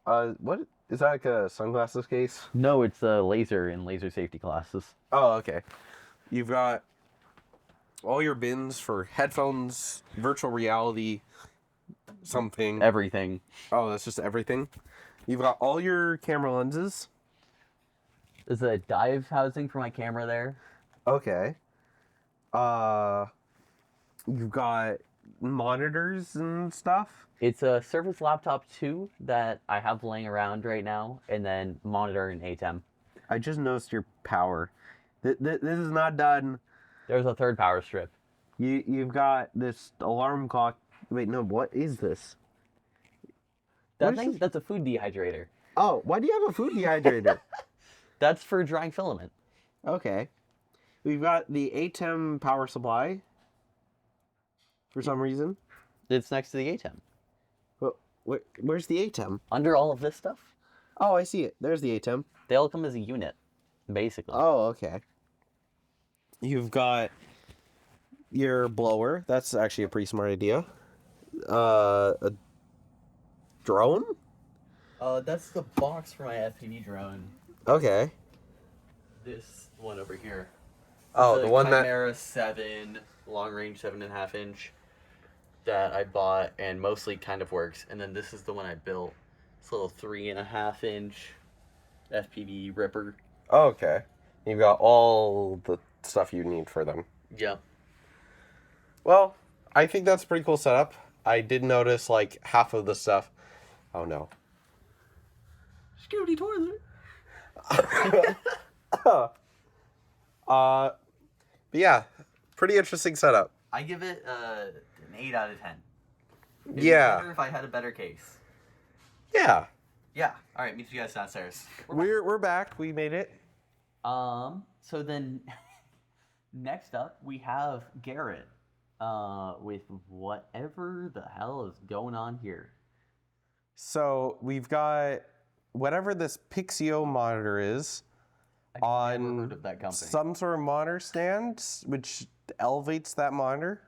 What? Is that like a sunglasses case? No, it's a laser in laser safety classes. Oh, okay. You've got all your bins for headphones, virtual reality, something. Everything. Oh, that's just everything? You've got all your camera lenses. There's a dive housing for my camera there. Okay. You've got monitors and stuff. It's a Surface Laptop 2 that I have laying around right now, and then monitor and ATEM. I just noticed your power. This is not done. There's a third power strip. You've got this alarm clock. Wait, no, what is this? That's a food dehydrator. Oh, why do you have a food dehydrator? That's for drying filament. Okay. We've got the ATEM power supply. For some reason. It's next to the ATEM. Where's the ATEM? Under all of this stuff. Oh, I see it. There's the ATEM. They all come as a unit, basically. Oh, okay. You've got your blower. That's actually a pretty smart idea. A drone? That's the box for my FPV drone. Okay. this one over here. Oh, the one Chimera 7, long range 7.5 inch that I bought and mostly kind of works. And then this is the one I built. This little 3.5 inch FPV ripper. Oh, okay. You've got all the stuff you need for them. Yep. Well, I think that's a pretty cool setup. I did notice like half of the stuff. Oh no. Scooty toilet. But yeah, pretty interesting setup. I give it an 8 out of 10. It'd be Yeah. better if I had a better case. Yeah. Yeah. All right. Meet you guys downstairs. We're back. We made it. So then, next up we have Garrett. With whatever the hell is going on here. So we've got whatever this Pixio monitor is I've never heard of that company. some sort of monitor stand, which elevates that monitor.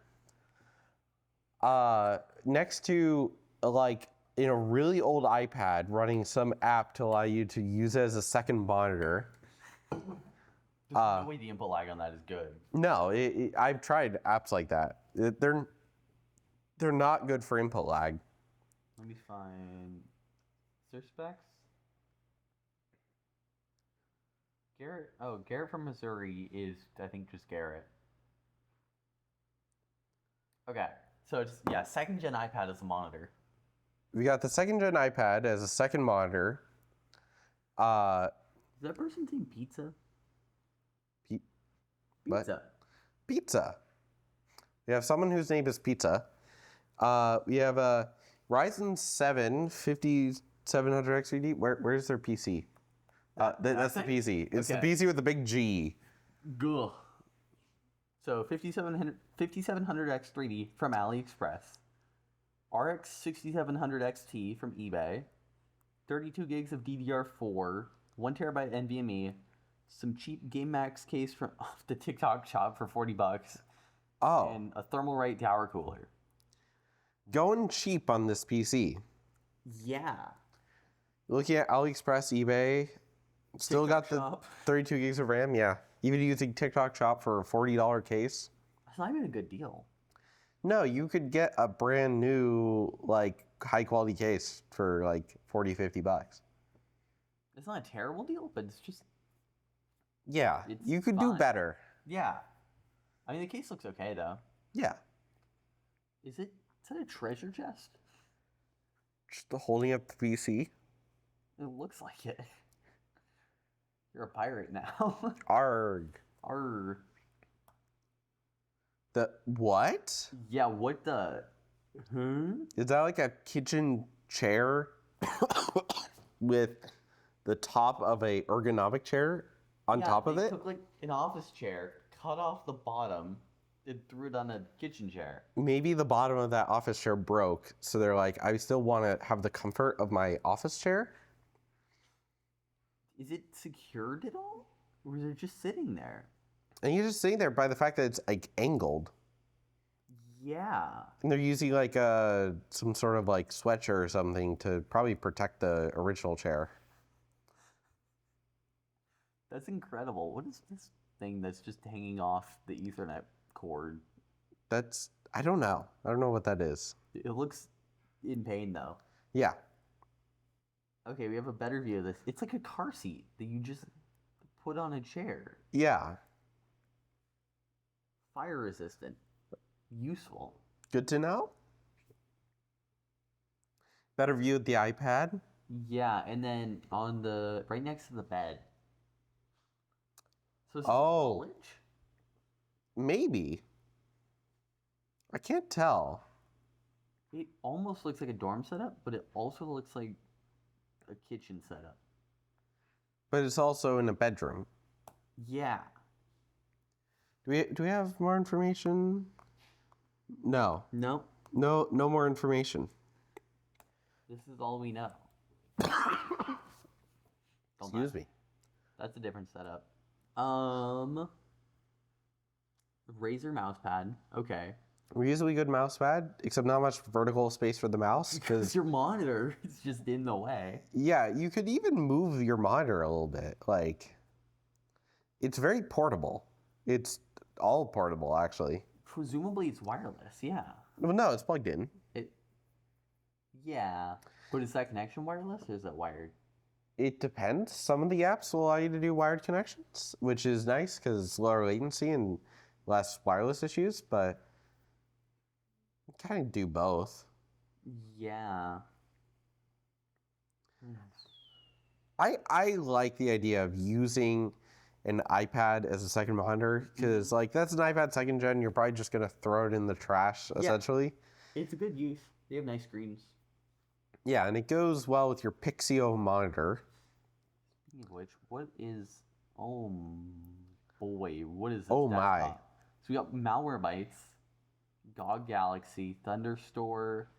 Next to like in a really old iPad running some app to allow you to use it as a second monitor. There's no way the input lag on that is good. No, I've tried apps like that. They're not good for input lag. Let me find. Is there specs? Garrett. Oh, Garrett from Missouri is, I think, just Garrett. Okay, so it's second gen iPad as a monitor. We got the second gen iPad as a second monitor. Is that person's name Pizza? What? Pizza. Pizza. We have someone whose name is Pizza. We have a Ryzen 7 5700X3D. Where's their PC? That's the PC. It's Okay. the PC with the big G. Gah. So 5700X 3D from AliExpress. RX 6700 XT from eBay. 32 gigs of DDR4. 1 terabyte NVMe. Some cheap Game Max case from off the TikTok shop for $40. Oh, And a Thermalright tower cooler. going cheap on this PC. Yeah. Looking at AliExpress, eBay, still TikTok got the shop. 32 gigs of RAM. Yeah, even using TikTok Shop for a $40 case. That's not even a good deal. No, you could get a brand new like high quality case for like $40-50. It's not a terrible deal, but it's just Yeah, It's you could do fine. better. yeah. I mean the case looks okay though. Yeah, Is that a treasure chest? just holding up the PC. It looks like it. You're a pirate now. Arg. Arr. The what? Yeah, what the? Is that like a kitchen chair with the top of a ergonomic chair on top of they it? took like an office chair, cut off the bottom, and threw it on a kitchen chair. Maybe the bottom of that office chair broke, so they're like, I still want to have the comfort of my office chair. Is it secured at all? Or is it just sitting there? And you're just sitting there by the fact that it's like angled. Yeah. And they're using like some sort of like sweatshirt or something to probably protect the original chair. That's incredible. What is this thing that's just hanging off the Ethernet cord? I don't know. I don't know what that is. It looks in pain though. Yeah. Okay, we have a better view of this. It's like a car seat that you just put on a chair. Yeah. Fire resistant. Useful. Good to know. Better view of the iPad. Yeah, and then on the right next to the bed. So is this Oh. college? Maybe. I can't tell. It almost looks like a dorm setup, but it also looks like a kitchen setup. But it's also in a bedroom. Yeah. Do we have more information? No. Nope. No more information. This is all we know. Excuse me. That's a different setup. Razer mousepad. Okay. Reasonably good mouse pad, except not much vertical space for the mouse. Because your monitor is just in the way. Yeah, you could even move your monitor a little bit. Like, It's very portable. It's all portable, actually. Presumably it's wireless, yeah. Well, no, it's plugged in. Yeah. But is that connection wireless or is it wired? It depends. Some of the apps will allow you to do wired connections, which is nice because it's lower latency and less wireless issues, but you kind of do both. Yeah. I like the idea of using an iPad as a second monitor because like that's an iPad second gen. You're probably just gonna throw it in the trash essentially. It's a good use. They have nice screens. Yeah, and it goes well with your Pixio monitor. Speaking of which, what is? Oh boy, what is this? Oh my! desktop? So we got Malwarebytes, GOG Galaxy, Thunderstore,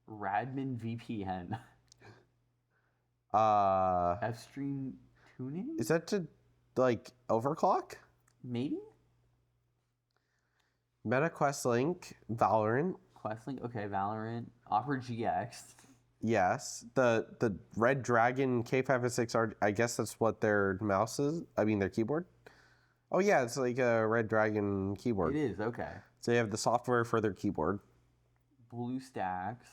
Radman VPN, F-Stream tuning. Is that to like overclock? Maybe. MetaQuest Link, Valorant. Questlink, okay, Valorant, Opera GX. Yes, the Red Dragon K506R. I guess that's what their mouse is. I mean their keyboard. Oh yeah, it's like a Red Dragon keyboard. It is, okay. So they have the software for their keyboard. BlueStacks,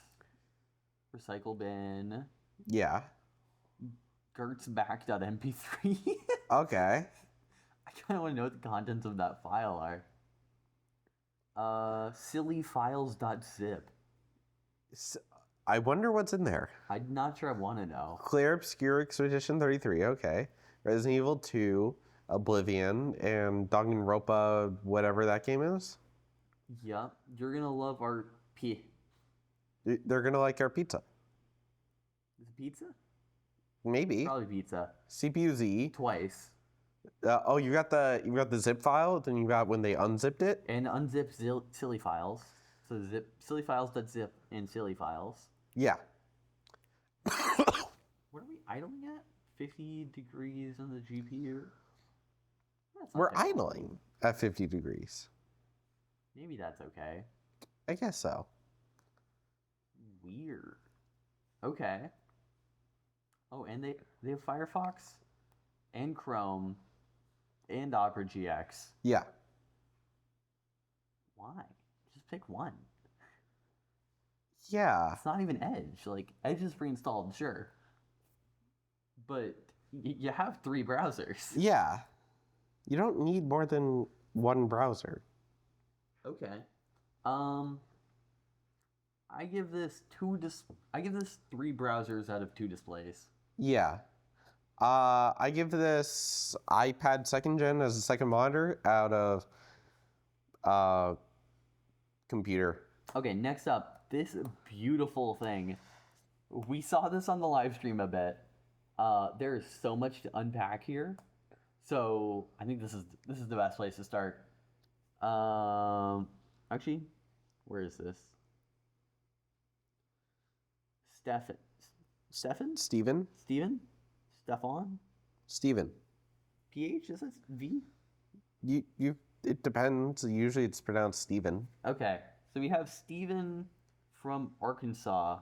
Recycle Bin, Yeah. gertzback.mp3. Okay. I kind of want to know what the contents of that file are. Sillyfiles.zip. I wonder what's in there. I'm not sure I want to know. Clear Obscure Expedition 33, okay. Resident Evil 2, Oblivion, and Danganronpa, whatever that game is. Yep, you're gonna love our They're gonna like our pizza. Is it pizza? Maybe. Probably pizza. CPU Z. Twice. Oh, you got the zip file. Then you got when they unzipped it. And unzip silly files. So zip sillyfiles.zip and silly files. Yeah. What are we idling at? 50 degrees on the GPU? We're idling at 50 degrees. Maybe that's okay. I guess so. Weird. Okay. Oh, and they have Firefox and Chrome and Opera GX. Yeah. Why? Just pick one. Yeah. It's not even Edge. Like, Edge is pre-installed, sure. But you have 3 browsers. Yeah. You don't need more than one browser. Okay. I give this 3 browsers out of 2 displays. Yeah. I give this iPad second gen as a second monitor out of computer. Okay, next up, this beautiful thing. We saw this on the live stream a bit. There is so much to unpack here. So I think this is the best place to start. Actually, where is this? Stefan? Steven? Stefan? Steven. PH? Is it V? It depends. Usually it's pronounced Steven. Okay. So we have Steven from Arkansas.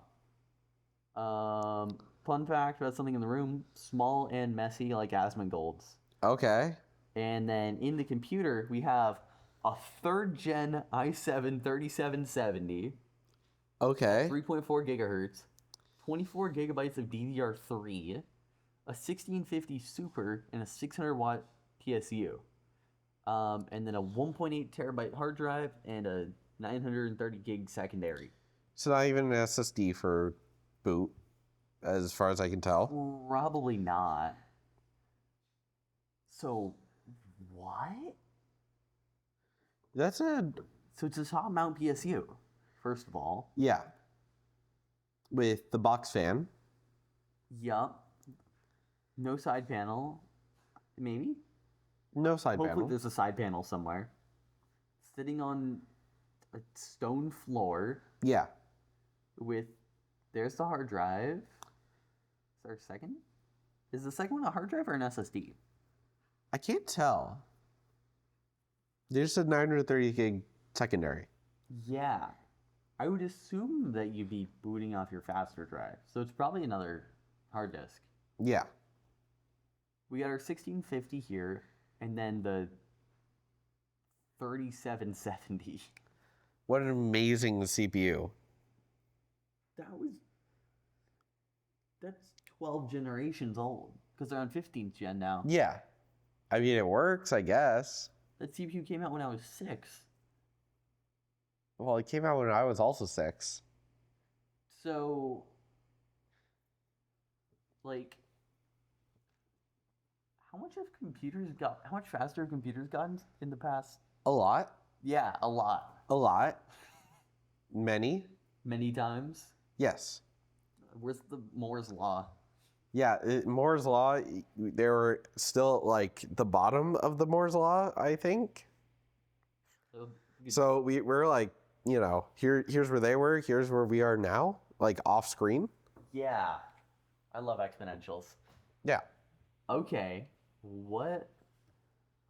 Fun fact about something in the room: small and messy like Asmongold's. Okay. And then in the computer, we have a 3rd gen i7 3770. Okay. 3.4 gigahertz, 24 gigabytes of DDR3, a 1650 Super, and a 600 watt PSU. And then a 1.8 terabyte hard drive and a 930 gig secondary. So not even an SSD for boot, as far as I can tell. Probably not. So, what? So it's a top mount PSU, first of all. Yeah. With the box fan. Yup. No side panel. Maybe? No side Hopefully panel. there's a side panel somewhere. Sitting on a stone floor Yeah. with... There's the hard drive. Is there a second? Is the second one a hard drive or an SSD? I can't tell. There's a 930 gig secondary. Yeah. I would assume that you'd be booting off your faster drive. So it's probably another hard disk. Yeah. We got our 1650 here. and then the 3770. What an amazing CPU. That's 12 generations old because they're on 15th gen now. Yeah. I mean, it works, I guess. That CPU came out when I was 6. Well, it came out when I was also 6. So, like, how much faster have computers gotten in the past? A lot. Yeah, a lot. A lot. Many. Many times. Yes. Where's the Moore's Law? Yeah, Moore's Law, they were still like the bottom of the Moore's Law, I think. So we're like, you know, here's where they were, here's where we are now, like off screen. Yeah. I love exponentials. Yeah. Okay. What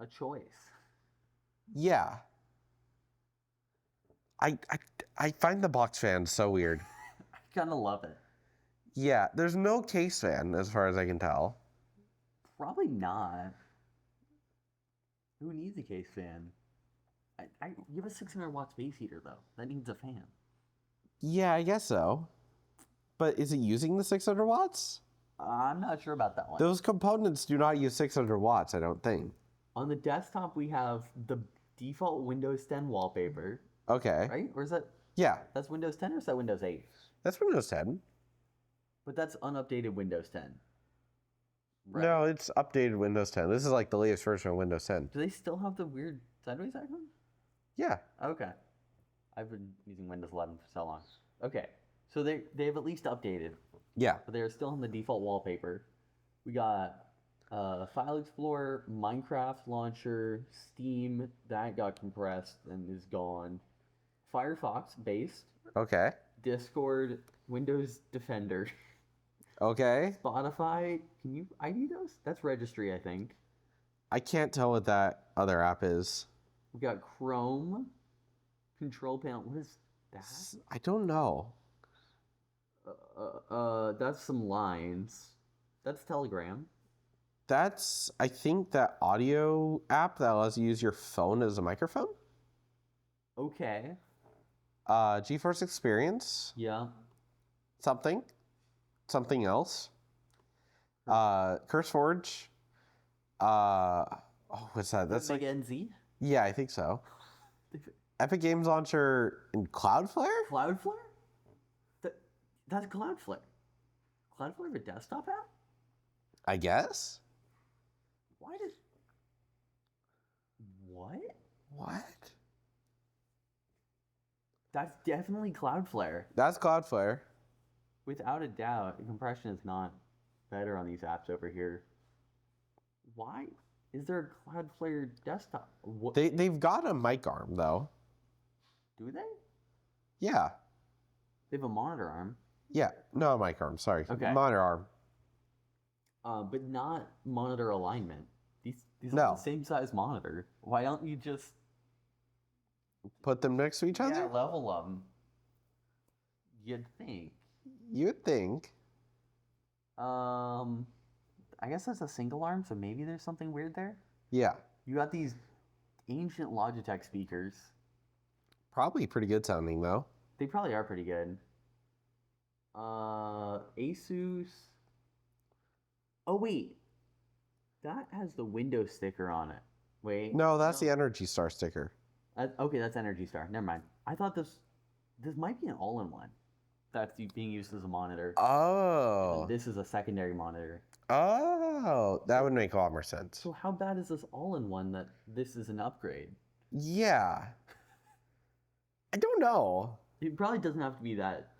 a choice. Yeah. I find the box fan so weird. I kind of love it. Yeah, there's no case fan as far as I can tell. Probably not. Who needs a case fan? You have a 600 watt space heater though. That needs a fan. Yeah, I guess so. But is it using the 600 watts? I'm not sure about that one. Those components do not use 600 watts, I don't think. On the desktop, we have the default Windows 10 wallpaper. Okay. Right? Or is that? Yeah. That's Windows 10 or is that Windows 8? That's Windows 10. But that's unupdated Windows 10. Right. No, it's updated Windows 10. This is like the latest version of Windows 10. Do they still have the weird sideways icon? Yeah. Okay. I've been using Windows 11 for so long. Okay. So they've at least updated. Yeah. But they're still on the default wallpaper. We got File Explorer, Minecraft Launcher, Steam, that got compressed and is gone. Firefox based. Okay. Discord, Windows Defender. Okay. Spotify, can you ID those? That's registry, I think. I can't tell what that other app is. We got Chrome, Control Panel. What is that? I don't know. That's some lines. That's Telegram. That's, I think, that audio app that allows you to use your phone as a microphone. Okay. GeForce Experience. Yeah. Something else. CurseForge. What's that? That's like NZ? Yeah, I think so. Epic Games Launcher and Cloudflare? Cloudflare? That's Cloudflare. Cloudflare a desktop app? I guess. What? What? That's definitely Cloudflare. That's Cloudflare. Without a doubt, the compression is not better on these apps over here. Why is there a Cloudflare desktop? They've got a mic arm though. Do they? Yeah. They have a monitor arm. Yeah. No, a mic arm. Sorry. Okay. Monitor arm. But not monitor alignment. These No. are the same size monitor. Why don't you just put them next to each other? Yeah, level them. You'd think. You'd think. I guess that's a single arm, so maybe there's something weird there. Yeah. You got these ancient Logitech speakers. Probably pretty good sounding though. They probably are pretty good. Asus. Oh wait, that has the Windows sticker on it. Wait. No, that's the Energy Star sticker. Okay, that's Energy Star. Never mind. I thought this might be an all-in-one. That's being used as a monitor. Oh. And this is a secondary monitor. Oh, that would make a lot more sense. So how bad is this all-in-one that this is an upgrade? Yeah. I don't know. It probably doesn't have to be that.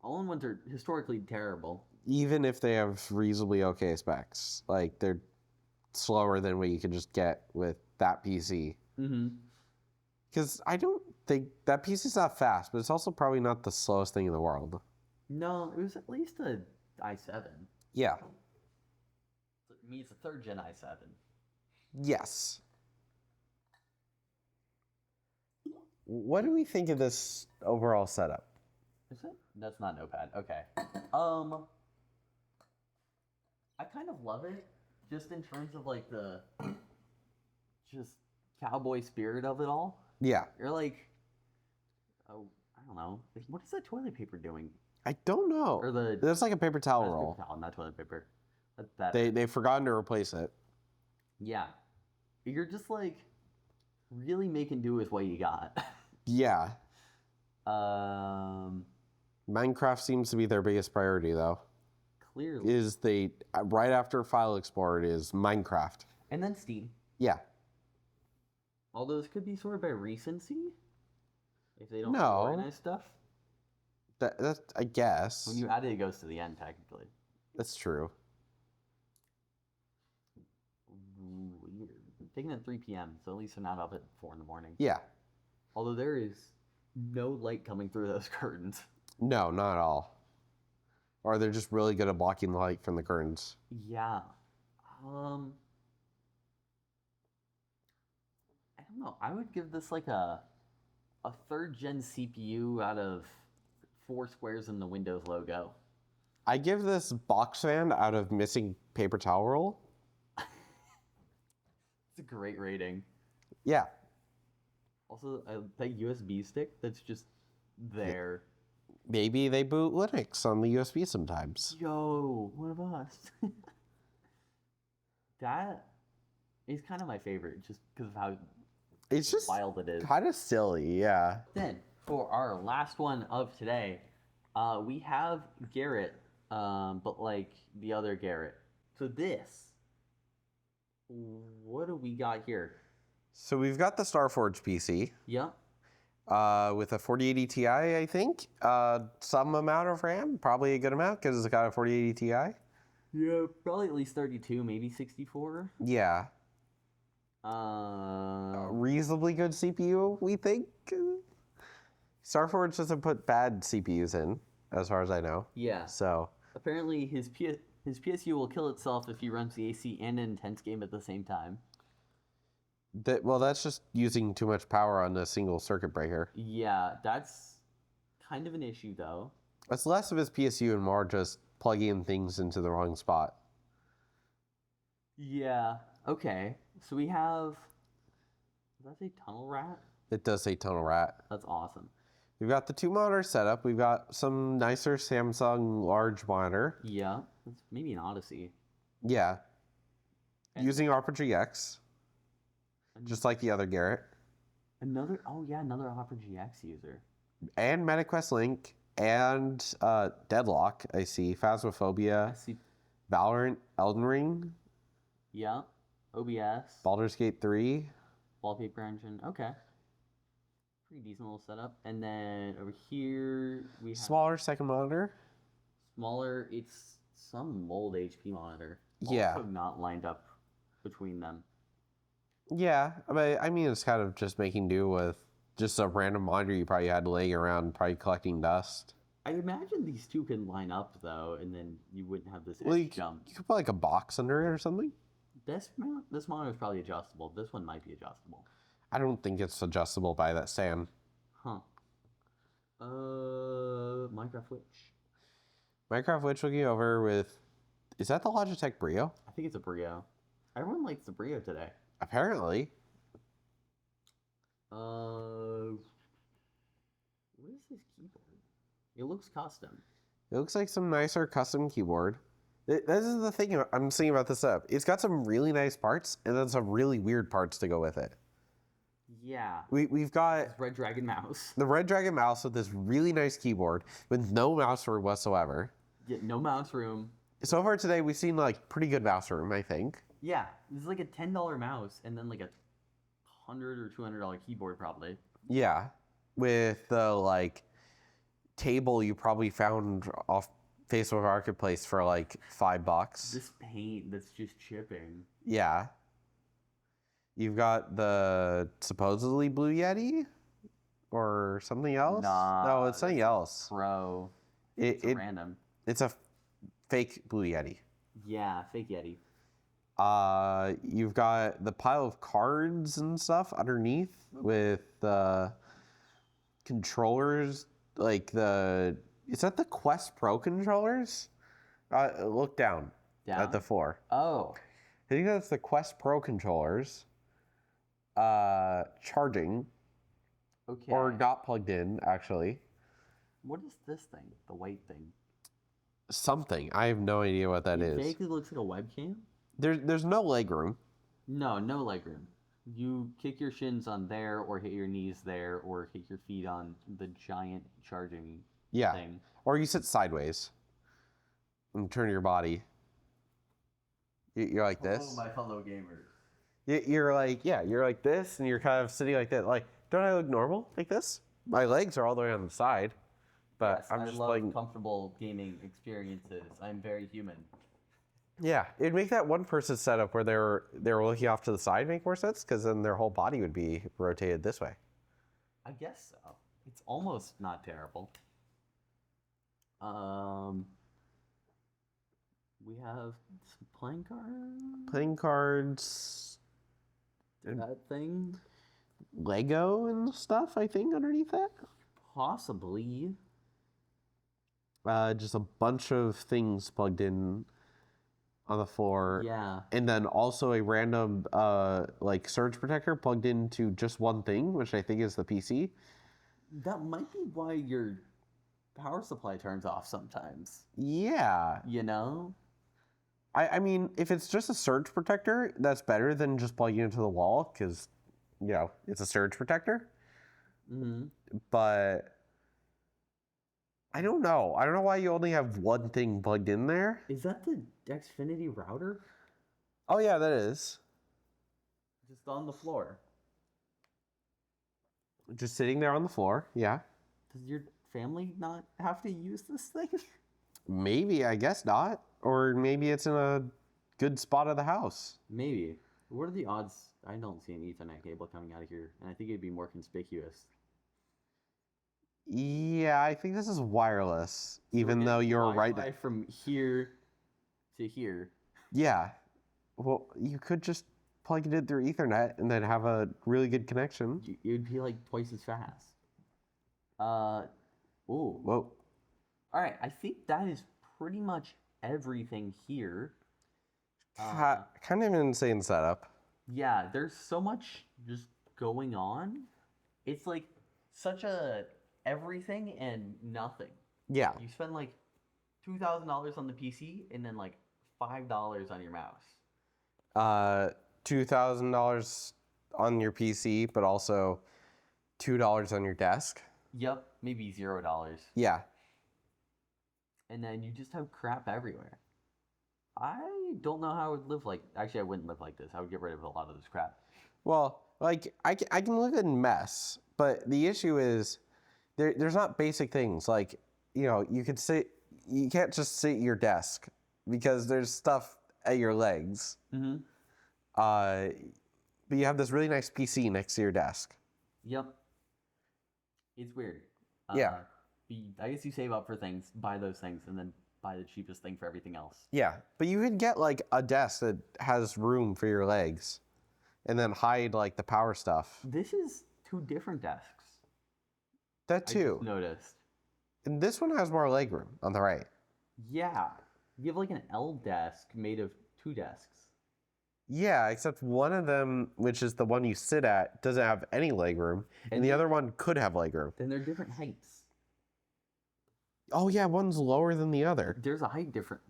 All-in-ones are historically terrible. Even if they have reasonably okay specs. Like, they're slower than what you could just get with that PC. Mm-hmm. Because I don't think that PC's not fast, but it's also probably not the slowest thing in the world. No, it was at least a i7. Yeah. I mean, it's a third gen i7. Yes. What do we think of this overall setup? Is it? That's not Notepad. Okay. I kind of love it, just in terms of like the just cowboy spirit of it all. Yeah. You're like, oh, I don't know. Like, what is that toilet paper doing? I don't know. Or the There's like a paper towel that's roll. paper towel, not toilet paper. That's better. They've forgotten to replace it. Yeah. You're just like really making do with what you got. Yeah. Um, Minecraft seems to be their biggest priority, though. clearly. Is they right after File Explorer is Minecraft. And then Steam. Yeah. Although this could be sorted by recency. If they don't No. organize stuff. That's I guess. When you add it, it goes to the end, technically. That's true. Weird. Taking it at 3 p.m., so at least they're not up at 4 in the morning. Yeah. Although there is no light coming through those curtains. No, not at all. Or they're just really good at blocking the light from the curtains. Yeah. I don't know. I would give this like a third gen CPU out of 4 squares in the Windows logo. I give this box fan out of missing paper towel roll. It's a great rating. Yeah. Also, that USB stick that's just there. Maybe they boot Linux on the USB sometimes. Yo, one of us. That is kind of my favorite, just because of how It's just wild it is. kind of silly, yeah. Then, for our last one of today, we have Garrett, but like the other Garrett. So this, what do we got here? So we've got the Starforge PC Yep. with a 4080 Ti, I think. Some amount of RAM, probably a good amount because it's got a 4080 Ti. Yeah, probably at least 32, maybe 64. Yeah. Reasonably good CPU, we think. Starforge doesn't put bad CPUs in, as far as I know. Yeah. So Apparently, his PSU will kill itself if he runs the AC and an intense game at the same time. that's just using too much power on a single circuit breaker. Yeah, that's kind of an issue, though. It's less of his PSU and more just plugging things into the wrong spot. Yeah. Okay. So we have. Does that say Tunnel Rat? It does say Tunnel Rat. That's awesome. We've got the 2 monitor setup. We've got some nicer Samsung large monitor. Yeah. That's maybe an Odyssey. Yeah. And Using Opera GX, just like the other Garrett. another. Oh yeah, another Opera GX user. And MetaQuest Link and Deadlock, I see. Phasmophobia, I see. Valorant, Elden Ring, Yeah. OBS. Baldur's Gate 3. Wallpaper engine. Okay. Pretty decent little setup. And then over here we have Smaller second monitor. smaller. It's some mold HP monitor. Yeah. Also not lined up between them. Yeah, but I mean, it's kind of just making do with just a random monitor you probably had laying around, probably collecting dust. I imagine these two can line up though, and then you wouldn't have this Well, you jump. could put like a box under it or something. This monitor is probably adjustable. This one might be adjustable. I don't think it's adjustable by that stand. Huh. Minecraft Witch. Minecraft Witch looking over with, is that the Logitech Brio? I think it's a Brio. Everyone likes the Brio today. Apparently. What is this keyboard? It looks custom. It looks like some nicer custom keyboard. This is the thing I'm seeing about this setup. It's got some really nice parts and then some really weird parts to go with it. Yeah. We've got It's Red Dragon mouse. the Red Dragon mouse with this really nice keyboard with no mouse room whatsoever. Yeah, no mouse room. So far today, we've seen like pretty good mouse room, I think. Yeah, this is like a $10 mouse and then like a $100 or $200 keyboard probably. Yeah, with the like table you probably found off Facebook Marketplace for like $5. This paint that's just chipping. Yeah. You've got the supposedly Blue Yeti or something else. Nah, No, it's something else. Pro. It, It's random. it's a fake Blue Yeti. Yeah, fake Yeti. You've got the pile of cards and stuff underneath with the controllers, like is that the Quest Pro controllers? Look down Down. at the floor. Oh. I think that's the Quest Pro controllers. charging Okay. or not plugged in, actually. What is this thing? The white thing. Something. I have no idea what that It is. vaguely looks like a webcam. There's no leg room. No legroom. You kick your shins on there, or hit your knees there, or hit your feet on the giant charging thing. Or you sit sideways and turn your body. You're like this. Oh, my fellow gamers. You're like, you're like this, and you're kind of sitting like that. Like, don't I look normal like this? My legs are all the way on the side, but Yes, I'm I just love like, comfortable gaming experiences. I'm very human. yeah. It'd make that one person setup where they were looking off to the side make more sense, because then their whole body would be rotated this way. I guess so. It's almost not terrible. We have some playing cards. Playing cards, That thing. Lego and stuff, I think, underneath that. Possibly. Just a bunch of things plugged in on the floor. Yeah. And then also a random like surge protector plugged into just one thing, which I think is the PC. That might be why your power supply turns off sometimes. Yeah. You know? I mean, if it's just a surge protector, that's better than just plugging it into the wall, because, you know, it's a surge protector. Mm-hmm. But I don't know. I don't know why you only have one thing plugged in there. Is that the Xfinity router? Oh, yeah, that is. Just on the floor. Just sitting there on the floor, yeah. Does your family not have to use this thing? Maybe, I guess not. Or maybe it's in a good spot of the house. Maybe. What are the odds? I don't see an Ethernet cable coming out of here, and I think it'd be more conspicuous. Yeah, I think this is wireless, So even though you're right. Wi-Fi from here to here. Yeah. Well, you could just plug it in through Ethernet and then have a really good connection. It would be like twice as fast. Ooh. Whoa. All right, I think that is pretty much everything here. Kind of an insane setup. Yeah, there's so much just going on. It's like such a everything and nothing. Yeah. You spend like $2,000 on the PC and then like $5 on your mouse. $2,000 on your PC, but also $2 on your desk. Yep, maybe $0. Yeah. And then you just have crap everywhere. I don't know how I would live like. Actually, I wouldn't live like this. I would get rid of a lot of this crap. Well, like, I can live in mess, but the issue is there's not basic things. Like, you know, you can't just sit at your desk because there's stuff at your legs. Mm-hmm. But you have this really nice PC next to your desk. Yep. It's weird. Yeah. I guess you save up for things, buy those things, and then buy the cheapest thing for everything else. Yeah, but you could get like a desk that has room for your legs and then hide like the power stuff. This is 2 different desks. That I too. just noticed. And this one has more leg room on the right. Yeah. You have like an L desk made of 2 desks. Yeah, except one of them, which is the one you sit at, doesn't have any leg room, and the other one could have leg room. Then they're different heights. Oh yeah, one's lower than the other. There's a height difference.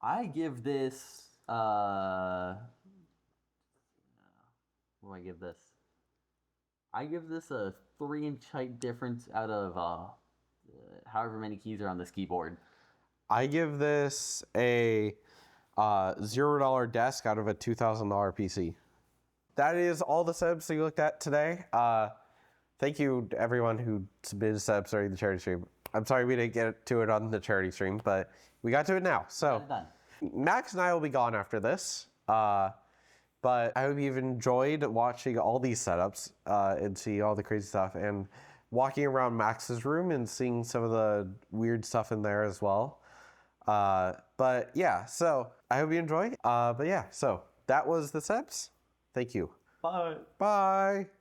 I give this, what do I give this? I give this a 3-inch height difference out of however many keys are on this keyboard. I give this a $0 desk out of a $2,000 PC. That is all the subs that you looked at today. Thank you to everyone who submitted subs during the charity stream. I'm sorry we didn't get to it on the charity stream, but we got to it now. So Done. Max and I will be gone after this. But I hope you've enjoyed watching all these setups and see all the crazy stuff and walking around Max's room and seeing some of the weird stuff in there as well. But yeah, so I hope you enjoy. But yeah, so that was the setups. Thank you. Bye. Bye.